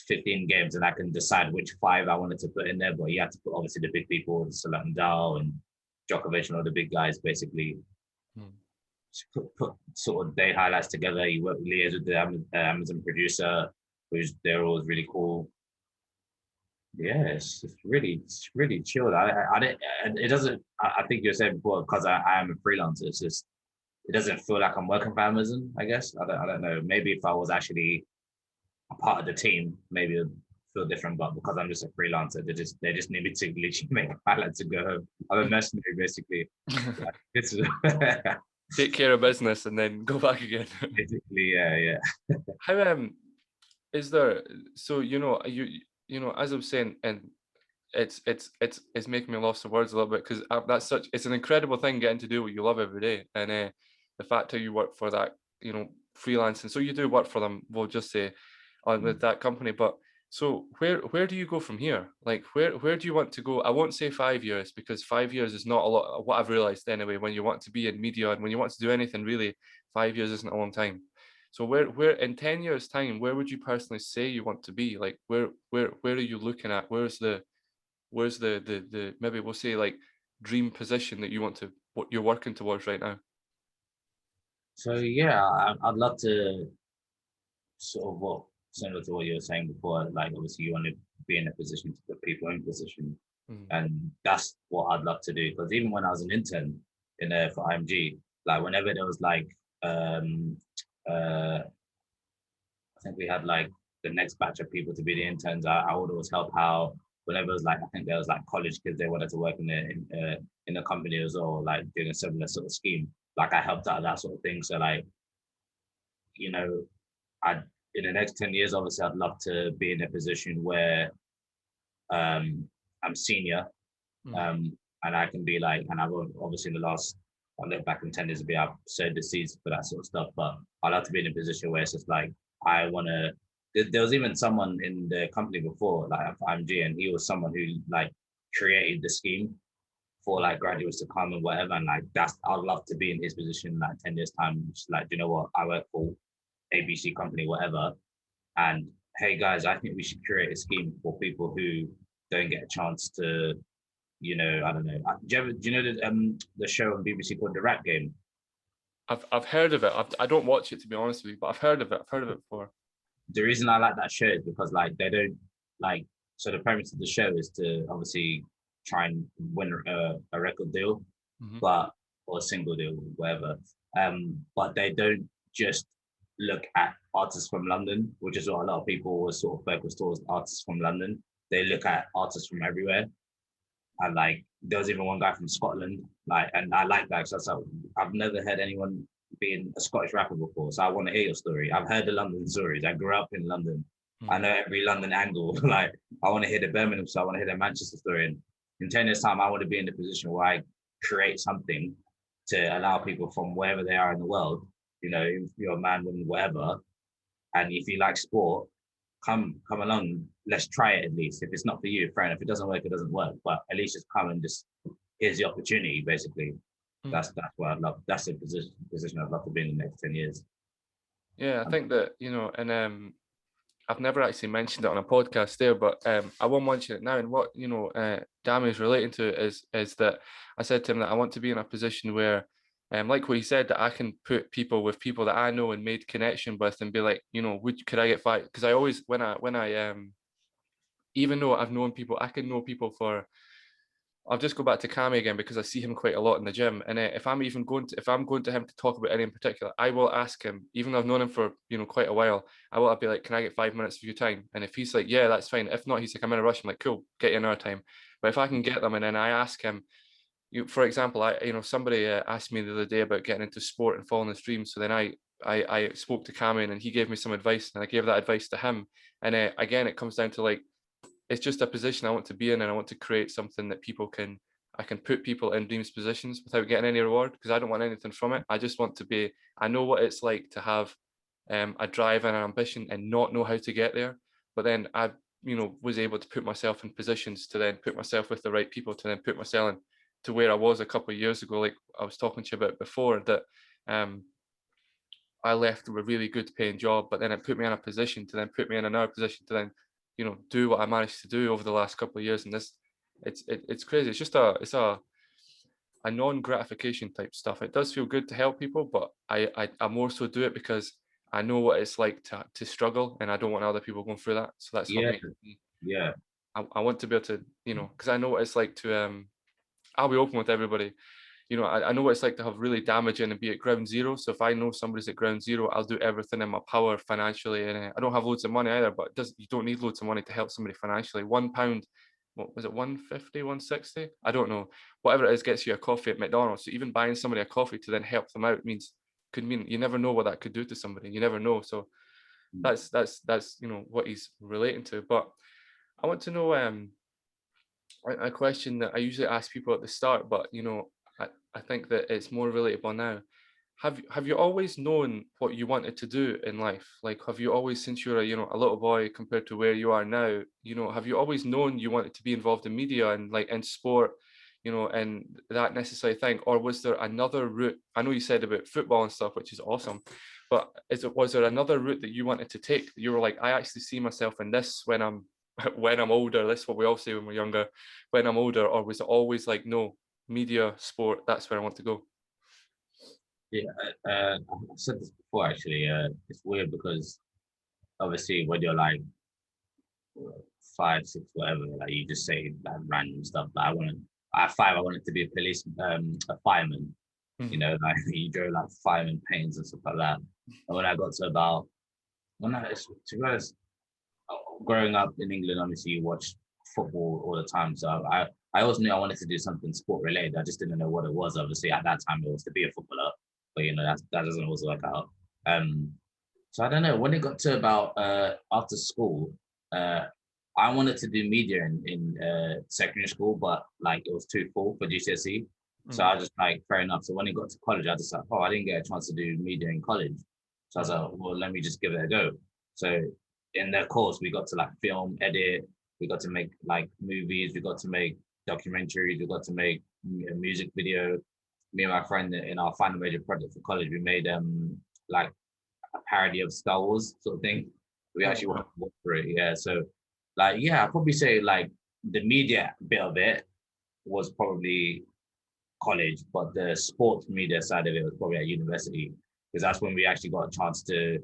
15 games, and I can decide which 5 I wanted to put in there. But you have to put obviously the big people, Nadal and Djokovic and all the big guys, basically. Mm. Put sort of day highlights together. You work liaise with the Amazon producer, who's they're always really cool. Yeah, it's really chilled. I didn't. It doesn't. I think you said before because I am a freelancer. It's just it doesn't feel like I'm working for Amazon. I guess I don't know. Maybe if I was actually a part of the team, maybe it'd feel different. But because I'm just a freelancer, they just need me to literally make a pilot to go home. I'm a mercenary basically. Like, it's Take care of business and then go back again. basically yeah. How is there? So you know, as I was saying, and it's making me lost the words a little bit because that's such it's an incredible thing getting to do what you love every day, and the fact how you work for that, you know, freelancing. So you do work for them. We'll just say on with that company, but. So where do you go from here? Like where do you want to go? I won't say 5 years because 5 years is not a lot. What I've realized anyway, when you want to be in media and when you want to do anything really, 5 years isn't a long time. So where in 10 years time, where would you personally say you want to be? Like where are you looking at? Where's the maybe we'll say like dream position that you want to what you're working towards right now? So yeah, I'd love to sort of what similar to what you were saying before. Like obviously you want to be in a position to put people in position, Mm, and that's what I'd love to do. Because even when I was an intern in there for IMG, like whenever there was like um I think we had like the next batch of people to be the interns. I would always help out. Whenever it was like, I think there was like college kids they wanted to work in the company as well, like doing a similar sort of scheme. Like I helped out that sort of thing. So like, you know, I in the next 10 years, obviously, I'd love to be in a position where I'm senior, mm, and I can be like, and I've obviously in the last, I look back in 10 years, I've sowed the seeds for that sort of stuff. But I love to be in a position where it's just like I want to. There was even someone in the company before, like at IMG, and he was someone who like created the scheme for like graduates to come and whatever. And like that's, I'd love to be in his position like 10 years time. Just like, you know what, I work for ABC company, whatever. And hey guys, I think we should create a scheme for people who don't get a chance to, I don't know. Do you know the show on BBC called The Rap Game? I've heard of it. I don't watch it to be honest with you, but I've heard of it. I've heard of it before. The reason I like that show is because like they don't like. So the premise of the show is to obviously try and win a record deal, Hmm. but or a single deal, whatever. But they don't just look at artists from London, which is what a lot of people were sort of focused towards artists from London. They look at artists from everywhere. And like there was even one guy from Scotland, like, and I like that because I've never heard anyone being a Scottish rapper before. So I want to hear your story. I've heard the London stories. I grew up in London. I Mm. know every London angle. Like I want to hear the Birmingham story. I want to hear the Manchester story. And in 10 years' time, I want to be in the position where I create something to allow people from wherever they are in the world, if you're a man, woman, whatever, and if you like sport, come along. Let's try it at least. If it's not for you, fair enough. If it doesn't work, it doesn't work. But at least just come and just here's the opportunity. Basically, Mm. that's what I'd love. That's the position I'd love to be in the next 10 years. Yeah, I think that, and I've never actually mentioned it on a podcast there, but I won't mention it now. And what Dammy is relating to is that I said to him that I want to be in a position where, like what he said, that I can put people with people that I know and made connection with, and be like, could I get five? Because I always when I even though I've known people, I can know people for, I'll just go back to Cammy again because I see him quite a lot in the gym. And if I'm even going to, if I'm going to him to talk about any in particular, I will ask him, even though I've known him for, quite a while, I'll be like, can I get 5 minutes of your time? And if he's like, yeah, that's fine. If not, he's like, I'm in a rush. I'm like, cool, get you another time. But if I can get them, and then I ask him, for example, somebody asked me the other day about getting into sport and following his dreams. So then I spoke to Cammy and he gave me some advice and I gave that advice to him. And again, it comes down to like, it's just a position I want to be in, and I want to create something that I can put people in dreams positions without getting any reward, because I don't want anything from it. I just want to be, I know what it's like to have a drive and an ambition and not know how to get there. But then I, was able to put myself in positions to then put myself with the right people to then put myself in to where I was a couple of years ago, like I was talking to you about before, that I left a really good paying job, but then it put me in a position to then put me in another position to then, do what I managed to do over the last couple of years. And this, it's crazy. It's just a non-gratification type stuff. It does feel good to help people, but I more so do it because I know what it's like to struggle, and I don't want other people going through that. So that's what Yeah, makes me. yeah, I want to be able to, because I know what it's like to. I'll be open with everybody. I know what it's like to have really damaging and be at ground zero. So if I know somebody's at ground zero, I'll do everything in my power financially. And I don't have loads of money either, but you don't need loads of money to help somebody financially. £1, what was it, 150, 160? I don't know. Whatever it is gets you a coffee at McDonald's. So even buying somebody a coffee to then help them out could mean you never know what that could do to somebody. You never know. So that's what he's relating to. But I want to know a question that I usually ask people at the start, but I think that it's more relatable now. Have you always known what you wanted to do in life? Like, have you always, since you're a little boy compared to where you are now, have you always known you wanted to be involved in media and like in sport, and that necessary thing, or was there another route? I know you said about football and stuff, which is awesome, but was there another route that you wanted to take? You were like, I actually see myself in this when I'm when I'm older. That's what we all say when we're younger, when I'm older. Or was it always like, no, media, sport, that's where I want to go? yeah. I've said this before actually. It's weird because obviously when you're like 5, 6, whatever, like you just say like random stuff. Like at 5, I wanted to be a fireman. Mhm. Like you drove like fireman pains and stuff like that. And when I got to about, to be honest, growing up in England, obviously you watch football all the time. So I always knew I wanted to do something sport related. I just didn't know what it was. Obviously at that time it was to be a footballer, but that doesn't always work out. So I don't know, when it got to about after school, I wanted to do media in secondary school, but like it was too full for GCSE. So I Mhm. was just like, fair enough. So when it got to college, I just like, oh, I didn't get a chance to do media in college. So I was like, well, let me just give it a go. So in that course, we got to like film, edit, we got to make like movies, we got to make documentaries, we got to make a music video. Me and my friend in our final major project for college, we made like a parody of Star Wars sort of thing. We Oh, actually went wow. for it, yeah. So like, yeah, I'd probably say like the media bit of it was probably college, but the sports media side of it was probably at university, because that's when we actually got a chance to,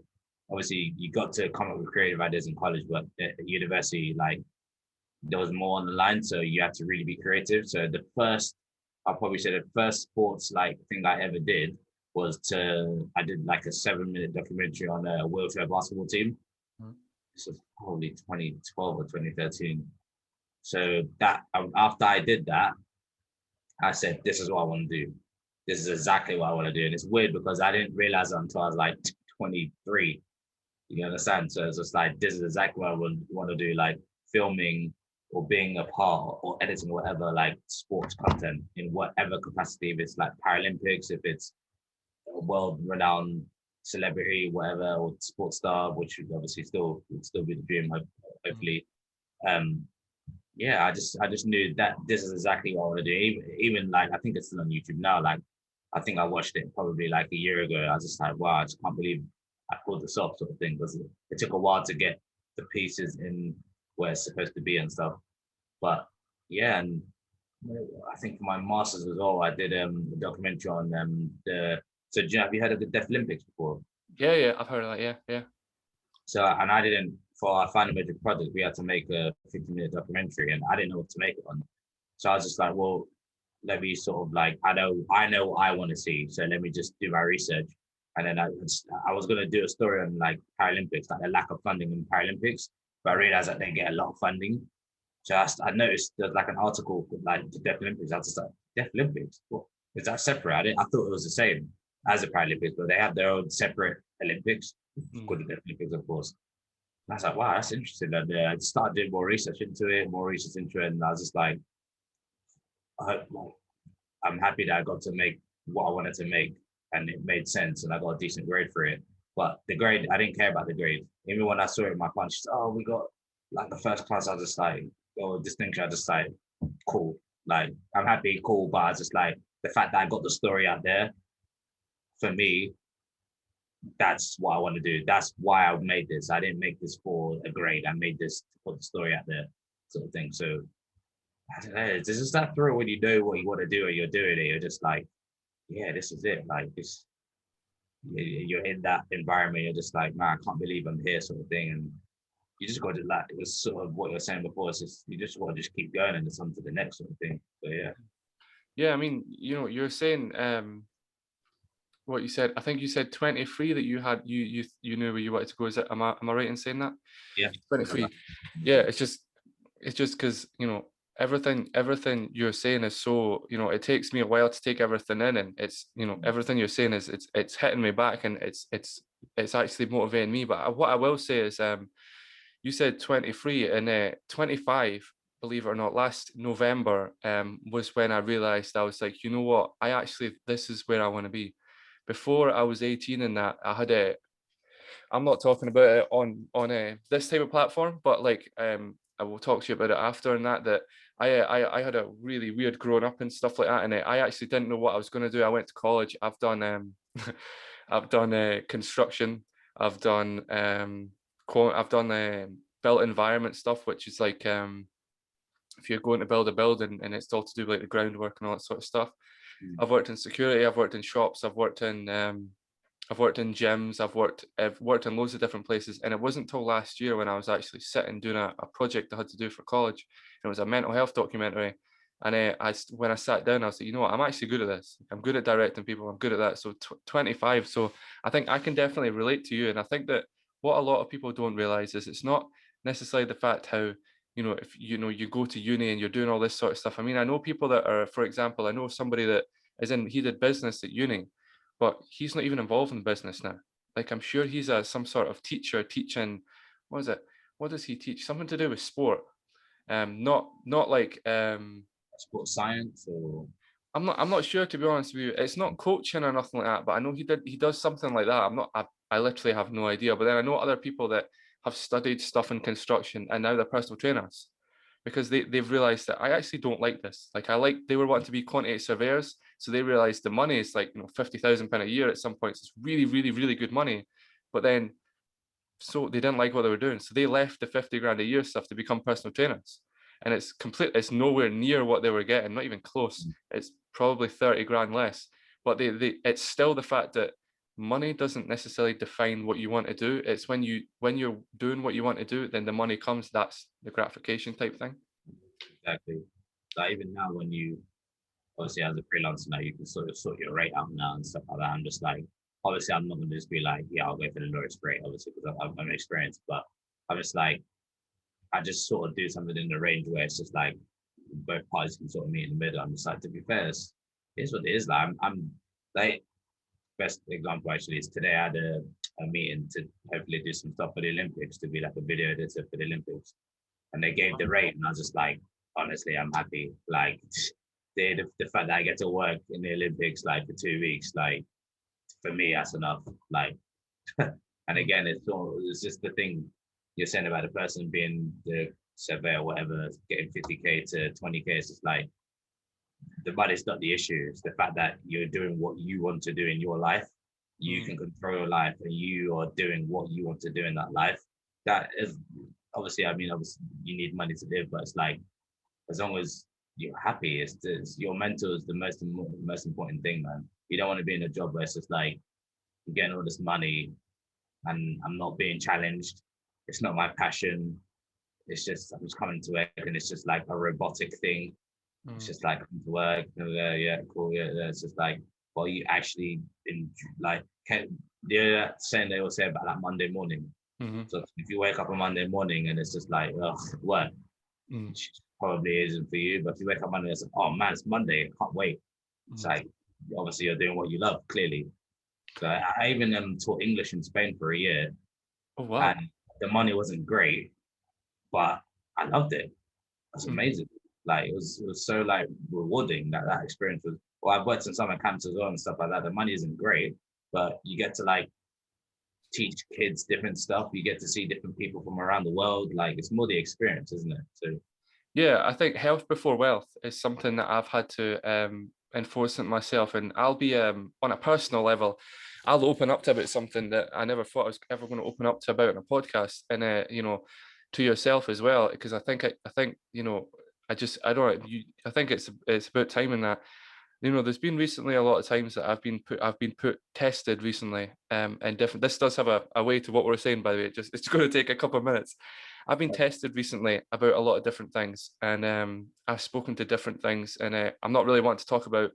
obviously you got to come up with creative ideas in college, but at university, like there was more on the line, so you had to really be creative. So I'll probably say the first sports like thing I ever did was I did like a 7-minute documentary on a wheelchair basketball team. Mhm. This was probably 2012 or 2013. So that after I did that, I said, this is what I want to do. This is exactly what I want to do. And it's weird because I didn't realize it until I was like 23. You understand? So it's just like, this is exactly what I want to do, like filming or being a part or editing whatever, like sports content in whatever capacity. If it's like Paralympics, if it's a world-renowned celebrity, whatever, or sports star, which would obviously would still be the dream, Mhm. hopefully. Um, yeah, I just knew that this is exactly what I want to do. Even like I think it's still on YouTube now. Like I think I watched it probably like a year ago. I was just like, wow, I just can't believe I pulled this off, sort of thing. Because it took a while to get the pieces in where it's supposed to be and stuff. But yeah, and I think for my masters as well, I did a documentary on the. So have you heard of the Deaf Olympics before? Yeah, yeah, I've heard of that. Yeah, yeah. So and I didn't for our final major project, we had to make a 50-minute documentary, and I didn't know what to make it on. So I was just like, well, let me sort of like, I know what I want to see, so let me just do my research. And then I was going to do a story on like Paralympics, like the lack of funding in Paralympics, but I realized that they get a lot of funding. So I noticed there's like an article like the Deaf Olympics. I was just like, Deaf Olympics? What is that separate? I thought it was the same as the Paralympics, but they have their own separate Olympics, called the Deaf Olympics, of course. And I was like, wow, that's interesting. And I started doing more research into it, and I was just like, I'm happy that I got to make what I wanted to make, and it made sense, and I got a decent grade for it. But the grade, I didn't care about the grade. Even when I saw it in my punch, oh, we got like the first class, I was just like, oh, distinction, I just like, cool. Like, I'm happy, cool, but I was just like, the fact that I got the story out there, for me, that's what I want to do. That's why I made this. I didn't make this for a grade. I made this to put the story out there, sort of thing. So I don't know. It's just that thrill when you know what you want to do and you're doing it. You're just like, yeah, this is it. Like this, you're in that environment. You're just like, man, I can't believe I'm here, sort of thing. And you just got to like, it was sort of what you're saying before. It's just you just want to just keep going and it's on to the next sort of thing. So yeah. Yeah, I mean, you're saying what you said. I think you said 23 that you had. You knew where you wanted to go. Is it? Am I right in saying that? Yeah. 23. Yeah, it's just because everything you're saying is so, it takes me a while to take everything in, and it's, everything you're saying is it's hitting me back, and it's actually motivating me. But what I will say is, you said 23, and 25, believe it or not, last November was when I realized, I was like, you know what, this is where I want to be. Before I was 18, and that I had I'm not talking about it on this type of platform, but like I will talk to you about it after, and that I had a really weird growing up and stuff like that, and I actually didn't know what I was going to do. I went to college. I've done I've done construction. I've done built environment stuff, which is like if you're going to build a building and it's all to do with like the groundwork and all that sort of stuff. I've worked in security. I've worked in shops. I've worked in gyms. I've worked in loads of different places. And it wasn't until last year when I was actually sitting doing a project I had to do for college. And it was a mental health documentary. And when I sat down, I was like, you know what, I'm actually good at this. I'm good at directing people. I'm good at that. So 25. So I think I can definitely relate to you. And I think that what a lot of people don't realize is it's not necessarily the fact how, if you go to uni and you're doing all this sort of stuff. I mean, I know people that are, for example, I know somebody that he did business at uni, but he's not even involved in business now. Like, I'm sure he's some sort of teacher teaching, what is it? What does he teach? Something to do with sport. Not like Sports science or I'm not sure, to be honest with you. It's not coaching or nothing like that, but I know he does something like that. I literally have no idea. But then I know other people that have studied stuff in construction and now they're personal trainers, because they've realized that I actually don't like this. Like, they were wanting to be quantity surveyors, so they realized the money is like £50,000 a year at some points. It's really, really, really good money, but then so they didn't like what they were doing, so they left the 50 grand a year stuff to become personal trainers, and it's nowhere near what they were getting, not even close. It's probably 30 grand less, but it's still the fact that money doesn't necessarily define what you want to do. It's when you're doing what you want to do, then the money comes. That's the gratification type thing. exactly. Like even now, when you obviously as a freelancer now, you can sort of sort your rate out now and stuff like that. I'm just like, obviously, I'm not going to just be like, yeah, I'll go for the lowest rate, obviously, because I'm experienced. But I'm just like, I just sort of do something in the range where it's just like both parties can sort of meet in the middle. I'm just like, to be fair, it's what it is. Like, I'm like, best example actually is today I had a meeting to hopefully do some stuff for the Olympics, to be like a video editor for the Olympics. And they gave the rate, and I was just like, honestly, I'm happy. Like, the fact that I get to work in the Olympics like for 2 weeks, like for me, that's enough. Like, and again, it's just the thing you're saying about the person being the surveyor or whatever, getting 50K to 20K. It's just like, the money's not the issue. It's the fact that you're doing what you want to do in your life. You can control your life, and you are doing what you want to do in that life. That is obviously, obviously you need money to live, but it's like, as long as you're happy, it's your mental is the most important thing, man. You don't want to be in a job where it's just like, I'm getting all this money and I'm not being challenged. it's not my passion. It's just I'm just coming to work and it's just like a robotic thing. It's Mm. just like come to work, yeah, cool, yeah. It's just like, well, you actually in like can yeah, saying they will say about like Monday morning. Mm-hmm. So if you wake up on Monday morning and it's just like, ugh, work, Mm. which probably isn't for you. But if you wake up Monday, it's like, oh man, it's Monday, I can't wait. It's Mm. like obviously you're doing what you love, clearly. So I even taught English in Spain for a year, Oh wow. and the money wasn't great, but I loved it. That's Mm. amazing. Like it was so like rewarding that experience was. Well, I've worked in summer camps as well and stuff like that. The money isn't great, but you get to like teach kids different stuff. You get to see different people from around the world. Like it's more the experience, isn't it? So Yeah, I think health before wealth is something that I've had to enforce it myself, and I'll be on a personal level, I'll open up to about something that I never thought I was ever going to open up to about in a podcast, and you know, to yourself as well, because I think you know, I don't I think it's about time in that. You know, there's been recently a lot of times that I've been put tested recently, and different. This does have a way to what we're saying, by the way. It's going to take a couple of minutes. I've been tested recently about a lot of different things, and I've spoken to different things, and I'm not really wanting to talk about,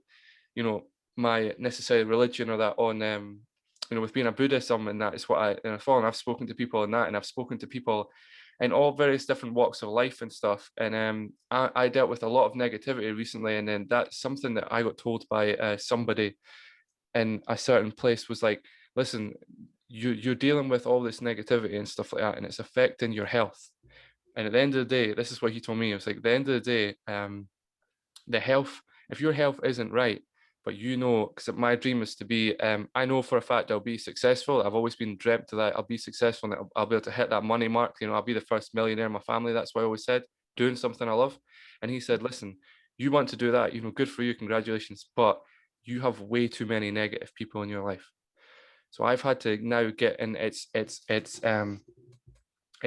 you know, my necessary religion or that on, you know, with being a Buddhism and that is what I follow. And I've spoken to people on that, and I've spoken to people in all various different walks of life and stuff. And I dealt with a lot of negativity recently, and then that's something that I got told by somebody in a certain place was like, listen, you're dealing with all this negativity and stuff like that, and it's affecting your health. And at the end of the day, this is what he told me. It was like, at the end of the day, the health, if your health isn't right, but you know, because my dream is to be, I know for a fact I'll be successful. I've always been dreamt to that. I'll be successful and I'll be able to hit that money mark. You know, I'll be the first millionaire in my family. That's what I always said, doing something I love. And he said, listen, you want to do that, you know, good for you, congratulations. But you have way too many negative people in your life. So I've had to now get in, it's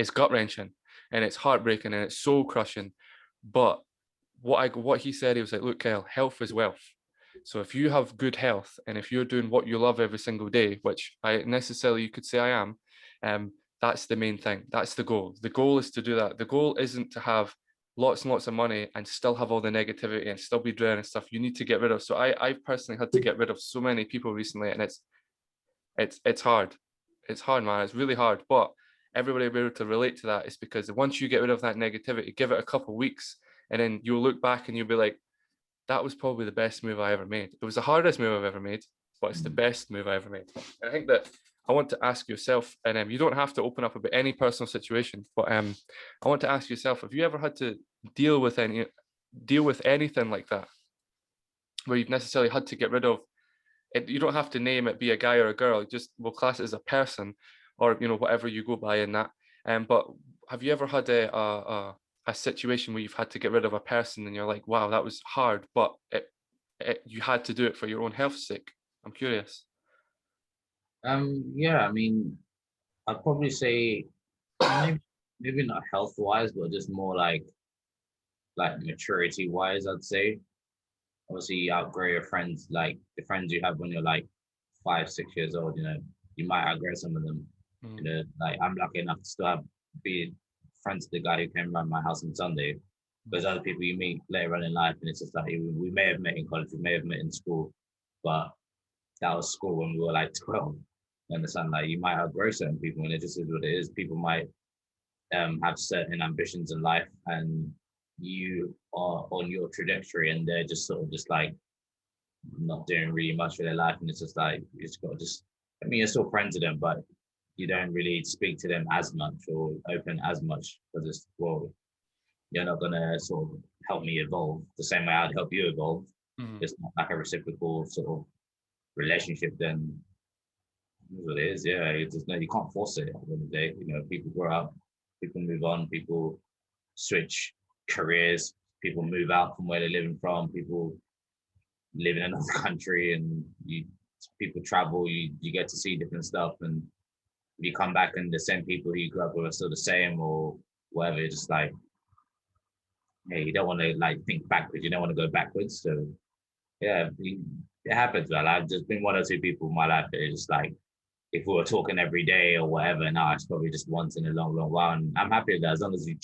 gut wrenching and it's heartbreaking and it's soul crushing. But what he said, he was like, look, Kyle, health is wealth. So if you have good health and if you're doing what you love every single day, which I necessarily you could say I am, that's the main thing. That's the goal. The goal is to do that. The goal isn't to have lots and lots of money and still have all the negativity and still be draining and stuff. You need to get rid of. So I've personally had to get rid of so many people recently, and it's hard. It's hard, man. It's really hard. But everybody will be able to relate to that. Is because once you get rid of that negativity, give it a couple of weeks, and then you'll look back and you'll be like, that was probably the best move I ever made. It was the hardest move I've ever made, but it's the best move I ever made. And I think that I want to ask yourself, and you don't have to open up about any personal situation, but I want to ask yourself, have you ever had to deal with anything like that, where you've necessarily had to get rid of it? You don't have to name it, be a guy or a girl. Just we'll class it as a person, or you know whatever you go by in that. But have you ever had a situation where you've had to get rid of a person and you're like, wow, that was hard, but you had to do it for your own health's sake? I'm curious. yeah, I mean, I'd probably say maybe maybe not health wise, but just more like maturity wise, I'd say. Obviously you outgrow your friends, like the friends you have when you're like 5, 6 years old, you know, you might outgrow some of them. You Mm, know, like I'm lucky enough to still have be friends with the guy who came around my house on Sunday. There's other people you meet later on in life, and it's just like we may have met in college, we may have met in school, but that was school when we were like 12. You understand? Like you might outgrow certain people, and it just is what it is. People might have certain ambitions in life, and you are on your trajectory, and they're just sort of just like not doing really much for their life, and it's just like you just got to just. I mean, you're still friends with them, but you don't really speak to them as much or open as much because it's well, you're not gonna sort of help me evolve the same way I'd help you evolve. mm, It's not like a reciprocal sort of relationship. Then what it is, yeah. It's just no, you can't force it. At the end of the day, you know, people grow up, people move on, people switch careers, people move out from where they're living from, people live in another country, and people travel. You get to see different stuff, and if you come back and the same people who you grew up with are still the same or whatever, it's just like, hey, you don't want to like think backwards. You don't want to go backwards. So yeah, it happens. Well, I've just been one or two people in my life that are just like if we were talking every day or whatever, now it's probably just once in a long, long while. And I'm happy with that as long as we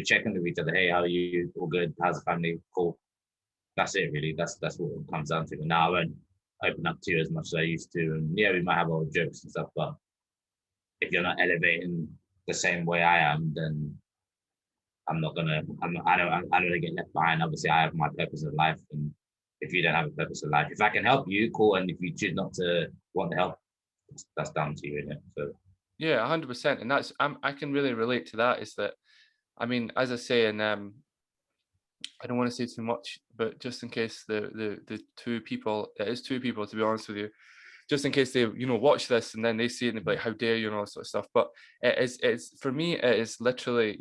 check in with each other. Hey, how are you? All good? How's the family? Cool. That's it, really. That's what it comes down to. And now I won't open up to you as much as I used to. And yeah, we might have old jokes and stuff, but if you're not elevating the same way I am, then I'm not gonna. I don't want to get left behind. Obviously, I have my purpose of life, and if you don't have a purpose of life, if I can help you, cool. And if you choose not to want to help, that's down to you, isn't it? So Yeah, 100%. And I can really relate to that. Is that, I mean, as I say, and I don't want to say too much, but just in case the two people, it is two people to be honest with you, just in case they watch this and then they see it and they're like, how dare you, and all that sort of stuff. But it's for me, it is literally,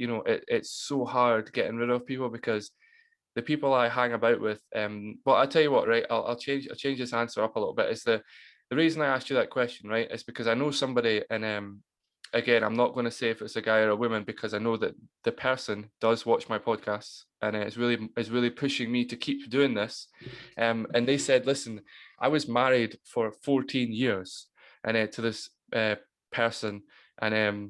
it's so hard getting rid of people, because the people I hang about with, well, I'll tell you what, right? I'll change this answer up a little bit. Is the reason I asked you that question, right, is because I know somebody, and again, I'm not going to say if it's a guy or a woman, because I know that the person does watch my podcasts, and it's really pushing me to keep doing this. And they said, listen, I was married for 14 years, and to this person, and it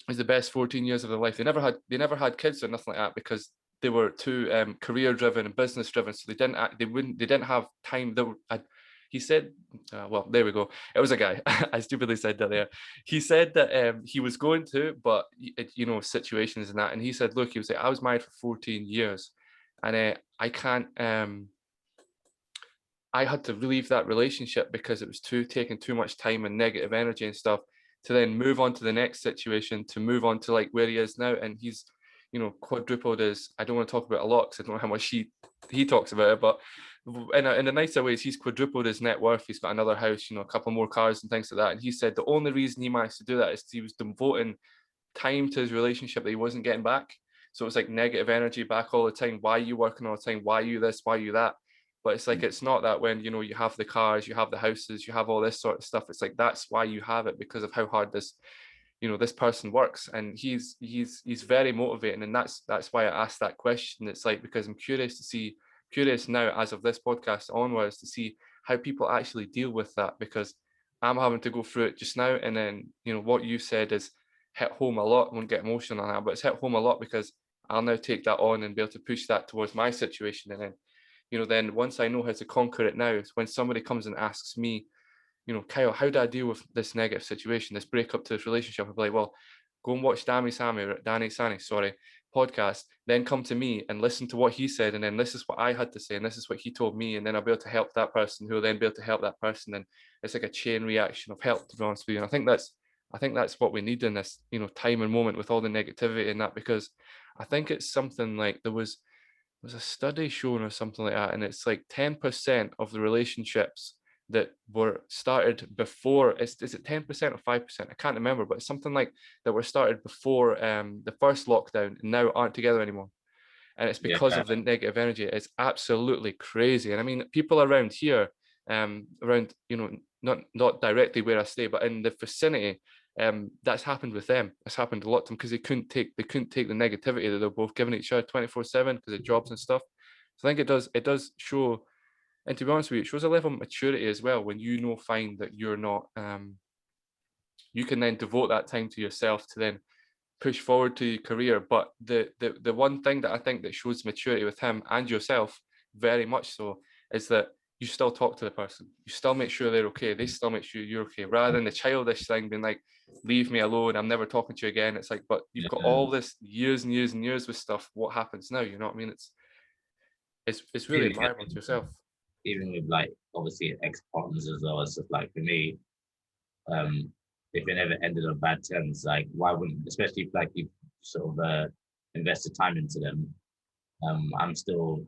was the best 14 years of their life. They never had kids or nothing like that, because they were too career driven and business driven, so they didn't have time. He said, well, there we go. It was a guy. I stupidly said that there. He said that he was going to, but situations and that. And he said, look, he was like, I was married for 14 years, and I can't. I had to leave that relationship because it was taking too much time and negative energy and stuff, to then move on to the next situation, to move on to like where he is now. And he's, quadrupled his, I don't want to talk about it a lot because I don't know how much he talks about it, but in a nicer ways, he's quadrupled his net worth. He's got another house, a couple more cars and things like that. And he said the only reason he managed to do that is he was devoting time to his relationship that he wasn't getting back. So it's like negative energy back all the time. Why are you working all the time? Why are you this? Why are you that? But it's like, it's not that when, you have the cars, you have the houses, you have all this sort of stuff. It's like, that's why you have it, because of how hard this person works. And he's very motivating. And that's why I asked that question. It's like, because I'm curious now, as of this podcast onwards, to see how people actually deal with that, because I'm having to go through it just now. And then, what you said is hit home a lot. I won't get emotional on that, but it's hit home a lot, because I'll now take that on and be able to push that towards my situation. And then, then once I know how to conquer it now, when somebody comes and asks me, Kyle, how do I deal with this negative situation, this breakup to this relationship? I'll be like, well, go and watch Dammy Sanni, podcast, then come to me and listen to what he said. And then this is what I had to say. And this is what he told me. And then I'll be able to help that person, who will then be able to help that person. And it's like a chain reaction of help, to be honest with you. And I think that's what we need in this, time and moment, with all the negativity in that, because I think it's something like there was a study shown or something like that, and it's like 10% of the relationships that were started before, is it 10% or 5%? I can't remember, but it's something like that were started before the first lockdown, and now aren't together anymore. And it's because yeah, of the negative energy. It's absolutely crazy. And I mean, people around here, around, not directly where I stay, but in the vicinity, that's happened with them. It's happened a lot to them, because they couldn't take the negativity that they're both giving each other 24/7 because of jobs and stuff. So I think it does show, and to be honest with you, it shows a level of maturity as well, when find that you're not, you can then devote that time to yourself to then push forward to your career. But the one thing that I think that shows maturity with him and yourself, very much so, is that you still talk to the person. You still make sure they're okay. They still make sure you're okay, rather than the childish thing being like, leave me alone, I'm never talking to you again. It's like, but you've got all this years and years and years with stuff. What happens now? You know what I mean? It's really admirable to yourself. even with like obviously ex partners as well. It's just like for me, um, if it never ended on bad terms, like why wouldn't, especially if like you sort of invested time into them. I'm still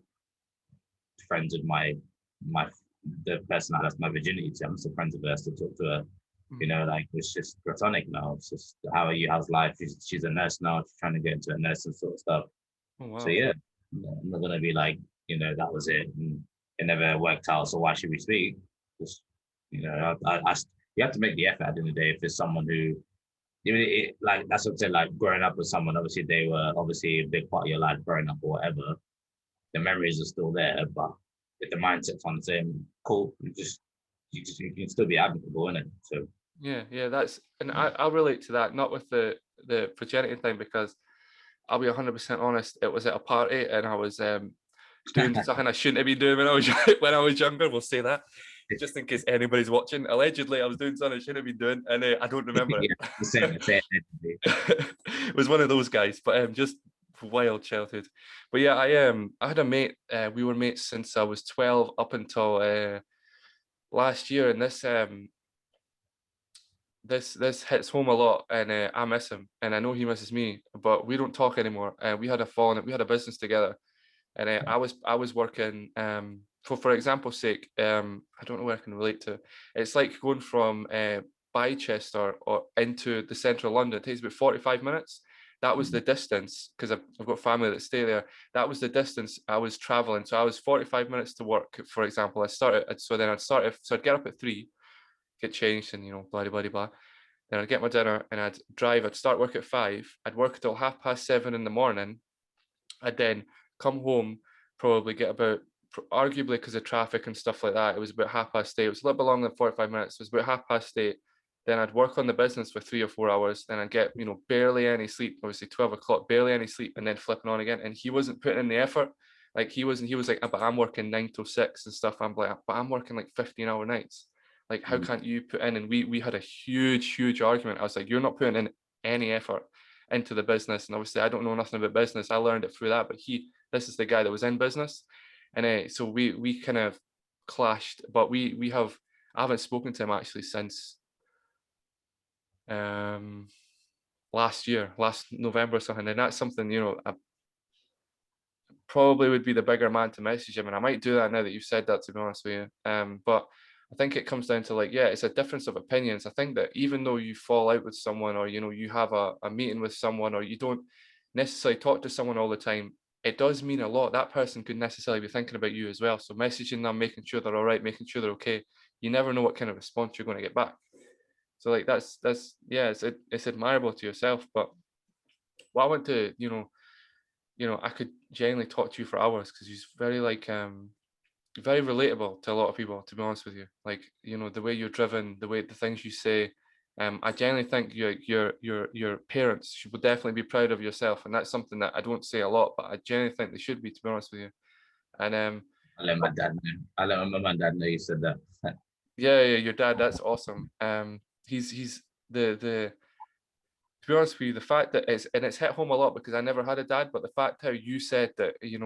friends with my the person I lost my virginity to. I'm still friends with her. I still talk to her. You know, like it's just platonic now. It's just, how are you? How's life? She's a nurse now. She's trying to get into a nursing sort of stuff. Oh, wow. So yeah, I'm not gonna be like, that was it, and it never worked out. So why should we speak? Just, you have to make the effort at the end of the day. If there's someone who, like that's what I'm saying, like growing up with someone, obviously they were obviously a big part of your life growing up or whatever. The memories are still there, but if the mindset's on the same, cool, you can still be amicable, innit? So Yeah, that's, and I'll relate to that, not with the progenitor thing, because I'll be 100% honest, it was at a party and I was doing something I shouldn't have been doing when I was when I was younger. We'll say that, just in case anybody's watching. Allegedly, I was doing something I shouldn't have been doing, and I don't remember Yeah, it. It was one of those guys, but just wild childhood. But yeah, I had a mate. We were mates since I was 12 up until last year, and this hits home a lot, and I miss him, and I know he misses me, but we don't talk anymore. We had a falling, we had a business together, and I was working for example's sake. I don't know where I can relate to. It's like going from Bicester or into the central London. It takes about 45 minutes. That was the distance, because I've got family that stay there. That was the distance I was traveling. So I was 45 minutes to work, for example. So I'd get up at 3, get changed, and blah blah blah. Then I'd get my dinner and I'd drive. I'd start work at 5. I'd work till 7:30 in the morning. I'd then come home, probably get about, arguably because of traffic and stuff like that, it was about 8:30. It was a little bit longer than 45 minutes. It was about 8:30. Then I'd work on the business for 3 or 4 hours. Then I'd get, barely any sleep, obviously 12 o'clock, barely any sleep, and then flipping on again. And he wasn't putting in the effort. Like he was like, but I'm working 9 till 6 and stuff. I'm like, but I'm working like 15-hour nights. Like, how can't you put in? And we had a huge argument. I was like, you're not putting in any effort into the business. And obviously I don't know nothing about business. I learned it through that, but this is the guy that was in business. And so we kind of clashed, but I haven't spoken to him actually since last November or something. And that's something, I probably would be the bigger man to message him. And I might do that now that you've said that, to be honest with you. But I think it comes down to, like, yeah, it's a difference of opinions. I think that even though you fall out with someone, or, you have a meeting with someone, or you don't necessarily talk to someone all the time, it does mean a lot. That person could necessarily be thinking about you as well. So messaging them, making sure they're all right, making sure they're okay. You never know what kind of response you're going to get back. So like that's yeah, it's admirable to yourself. But what I want to, I could genuinely talk to you for hours, because he's very like very relatable to a lot of people, to be honest with you. Like, the way you're driven, the things you say. I genuinely think your parents would definitely be proud of yourself, and that's something that I don't say a lot, but I genuinely think they should be, to be honest with you. And I let my dad know. I let my mum and dad know you said that. yeah, your dad, that's awesome. He's the to be honest with you, the fact that it's hit home a lot, because I never had a dad, but the fact how you said that, he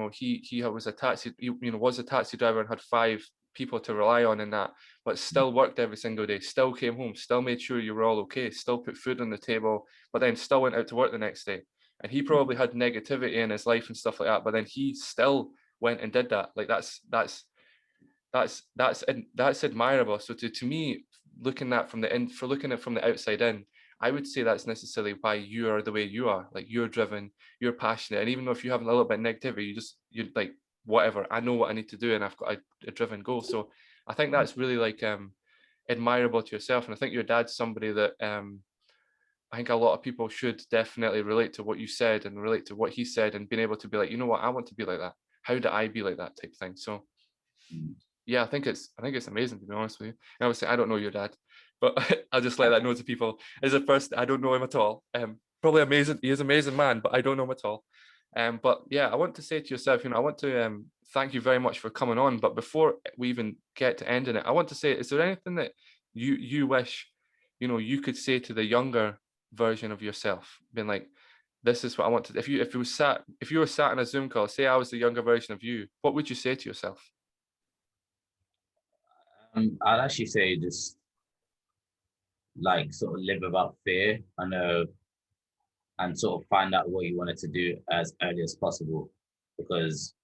was a taxi driver and had 5 people to rely on in that, but still worked every single day, still came home, still made sure you were all okay, still put food on the table, but then still went out to work the next day. And he probably had negativity in his life and stuff like that, but then he still went and did that. Like that's admirable. So to me, looking at it from the outside in, I would say that's necessarily why you are the way you are. Like, you're driven, you're passionate, and even though if you have a little bit of negativity, you're like, whatever, I know what I need to do, and I've got a driven goal. So I think that's really like admirable to yourself, and I think your dad's somebody that I think a lot of people should definitely relate to what you said and relate to what he said, and being able to be like, you know what, I want to be like that. How do I be like that type thing? So yeah, I think it's amazing, to be honest with you. And obviously, I don't know your dad, but I'll just let that know to people. As a first, I don't know him at all. Probably amazing. He is an amazing man, but I don't know him at all. But yeah, I want to say to yourself, I want to thank you very much for coming on. But before we even get to ending it, I want to say, is there anything that you wish, you could say to the younger version of yourself, being like, this is what I want to. If you were sat in a Zoom call, say I was the younger version of you, what would you say to yourself? I'd actually say just like sort of live without fear. I know, and sort of find out what you wanted to do as early as possible, because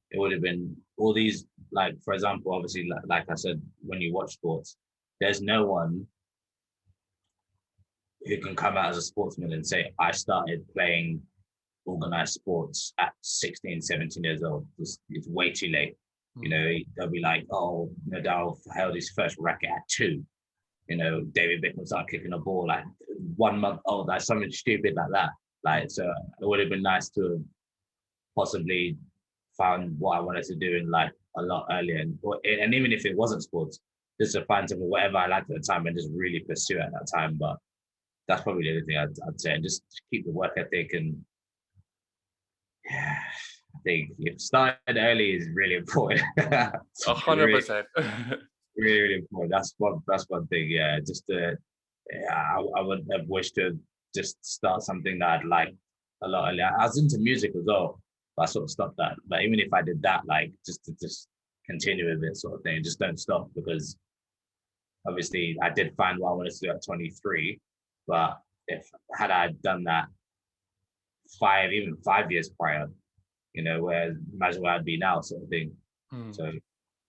it would have been all these, like, for example, obviously, like I said, when you watch sports, there's no one who can come out as a sportsman and say, I started playing organized sports at 16, 17 years old. It's way too late. They'll be like, oh, Nadal held his first racket at 2. David Beckham started kicking a ball like 1 month old. Like something stupid like that. Like, so it would have been nice to have possibly found what I wanted to do in life a lot earlier. And even if it wasn't sports, just to find something, whatever I liked at the time, and just really pursue it at that time. But that's probably the other thing I'd say, and just keep the work ethic. And yeah, I think if starting early is really important. It's really, 100%. really, really important. That's one thing. Yeah, just yeah, I would have wished to just start something that I'd like a lot earlier. I was into music as well, but I sort of stopped that. But even if I did that, like just to continue with it sort of thing, just don't stop, because obviously I did find what I wanted to do at 23. But if had I done that even 5 years prior, where imagine where I'd be now, sort of thing. So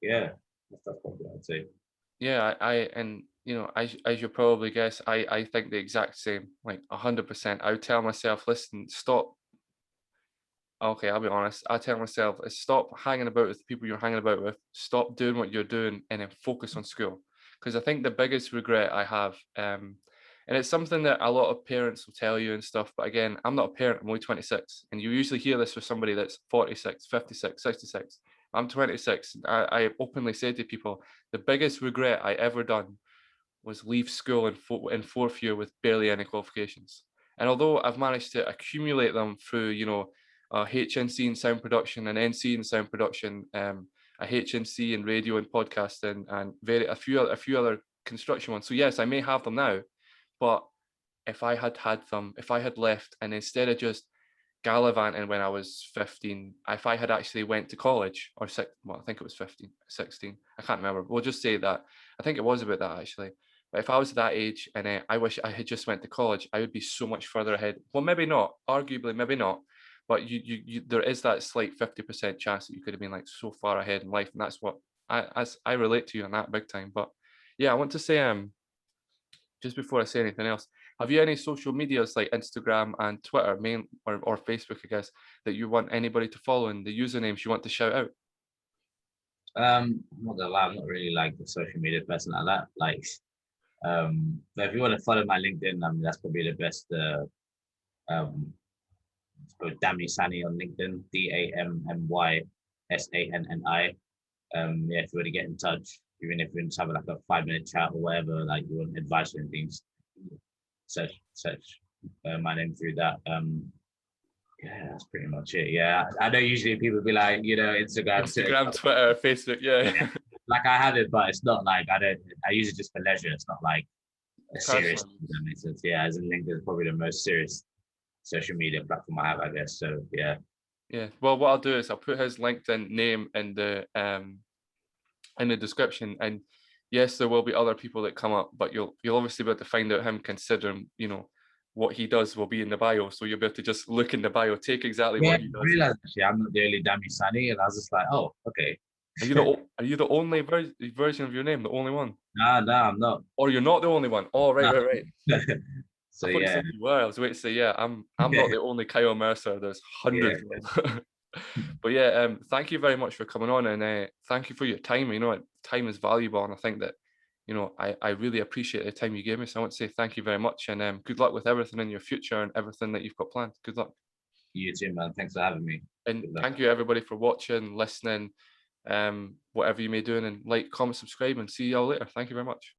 yeah, that's probably what I'd say. Yeah, and as you probably guess, I think the exact same, like 100%. I would tell myself, listen, stop. Okay, I'll be honest. I tell myself, stop hanging about with the people you're hanging about with. Stop doing what you're doing, and then focus on school. Because I think the biggest regret I have, and it's something that a lot of parents will tell you and stuff. But again, I'm not a parent. I'm only 26, and you usually hear this with somebody that's 46, 56, 66. I'm 26. I openly say to people, the biggest regret I ever done was leave school in fourth year with barely any qualifications. And although I've managed to accumulate them through, HNC in sound production, an NC in sound production, a HNC in radio and podcasting, and a few other construction ones. So yes, I may have them now, but if I had them, if I had left, and instead of just gallivanting when I was 15, if I had actually went to college, or I think it was 15, 16, I can't remember. We'll just say that. I think it was about that actually. But if I was that age and I wish I had just went to college, I would be so much further ahead. Well, maybe not, arguably, maybe not. But there is that slight 50% chance that you could have been like so far ahead in life. And that's what I relate to you on that big time. But yeah, I want to say, just before I say anything else, have you any social medias like Instagram and Twitter, or Facebook, I guess, that you want anybody to follow, and the usernames you want to shout out? I'm not gonna lie, I'm not really like a social media person like that. Like, but if you want to follow my LinkedIn, I mean, that's probably the best. Dammy Sanni on LinkedIn, DammySanni. Yeah, if you want to get in touch, even if you want to have like a 5 minute chat or whatever, like you want advice and things, search my name through that. Yeah, that's pretty much it. Yeah, I know usually people be like, Instagram, Twitter, Instagram, Twitter, Facebook, yeah. yeah. Like I have it, but it's not like I use it just for leisure. It's not like a serious. Personal. If that makes sense. Yeah, as in LinkedIn is probably the most serious social media platform I have, I guess. So yeah. Yeah. Well, what I'll do is I'll put his LinkedIn name in the description, and yes, there will be other people that come up, but you'll obviously be able to find out him, considering what he does will be in the bio, so you'll be able to just look in the bio, take exactly Yeah, what he I does. realized actually I'm not the only Dammy Sanni, and I was just like, oh, okay. Are you the only version of your name, the only one? No, I'm not. Or you're not the only one? Oh, right, Nah. right, right. So I thought you yeah, said you were. I was waiting to say, yeah, I'm not the only Kyle Mercer. There's yeah. hundreds of them. But yeah, thank you very much for coming on, and thank you for your time. Time is valuable, and I think that I really appreciate the time you gave me. So I want to say thank you very much, and good luck with everything in your future and everything that you've got planned. Good luck, You too, man. Thanks for having me. and Good luck. thank you everybody for watching, listening, whatever you may do, and like, comment, subscribe, and see y'all later. Thank you very much.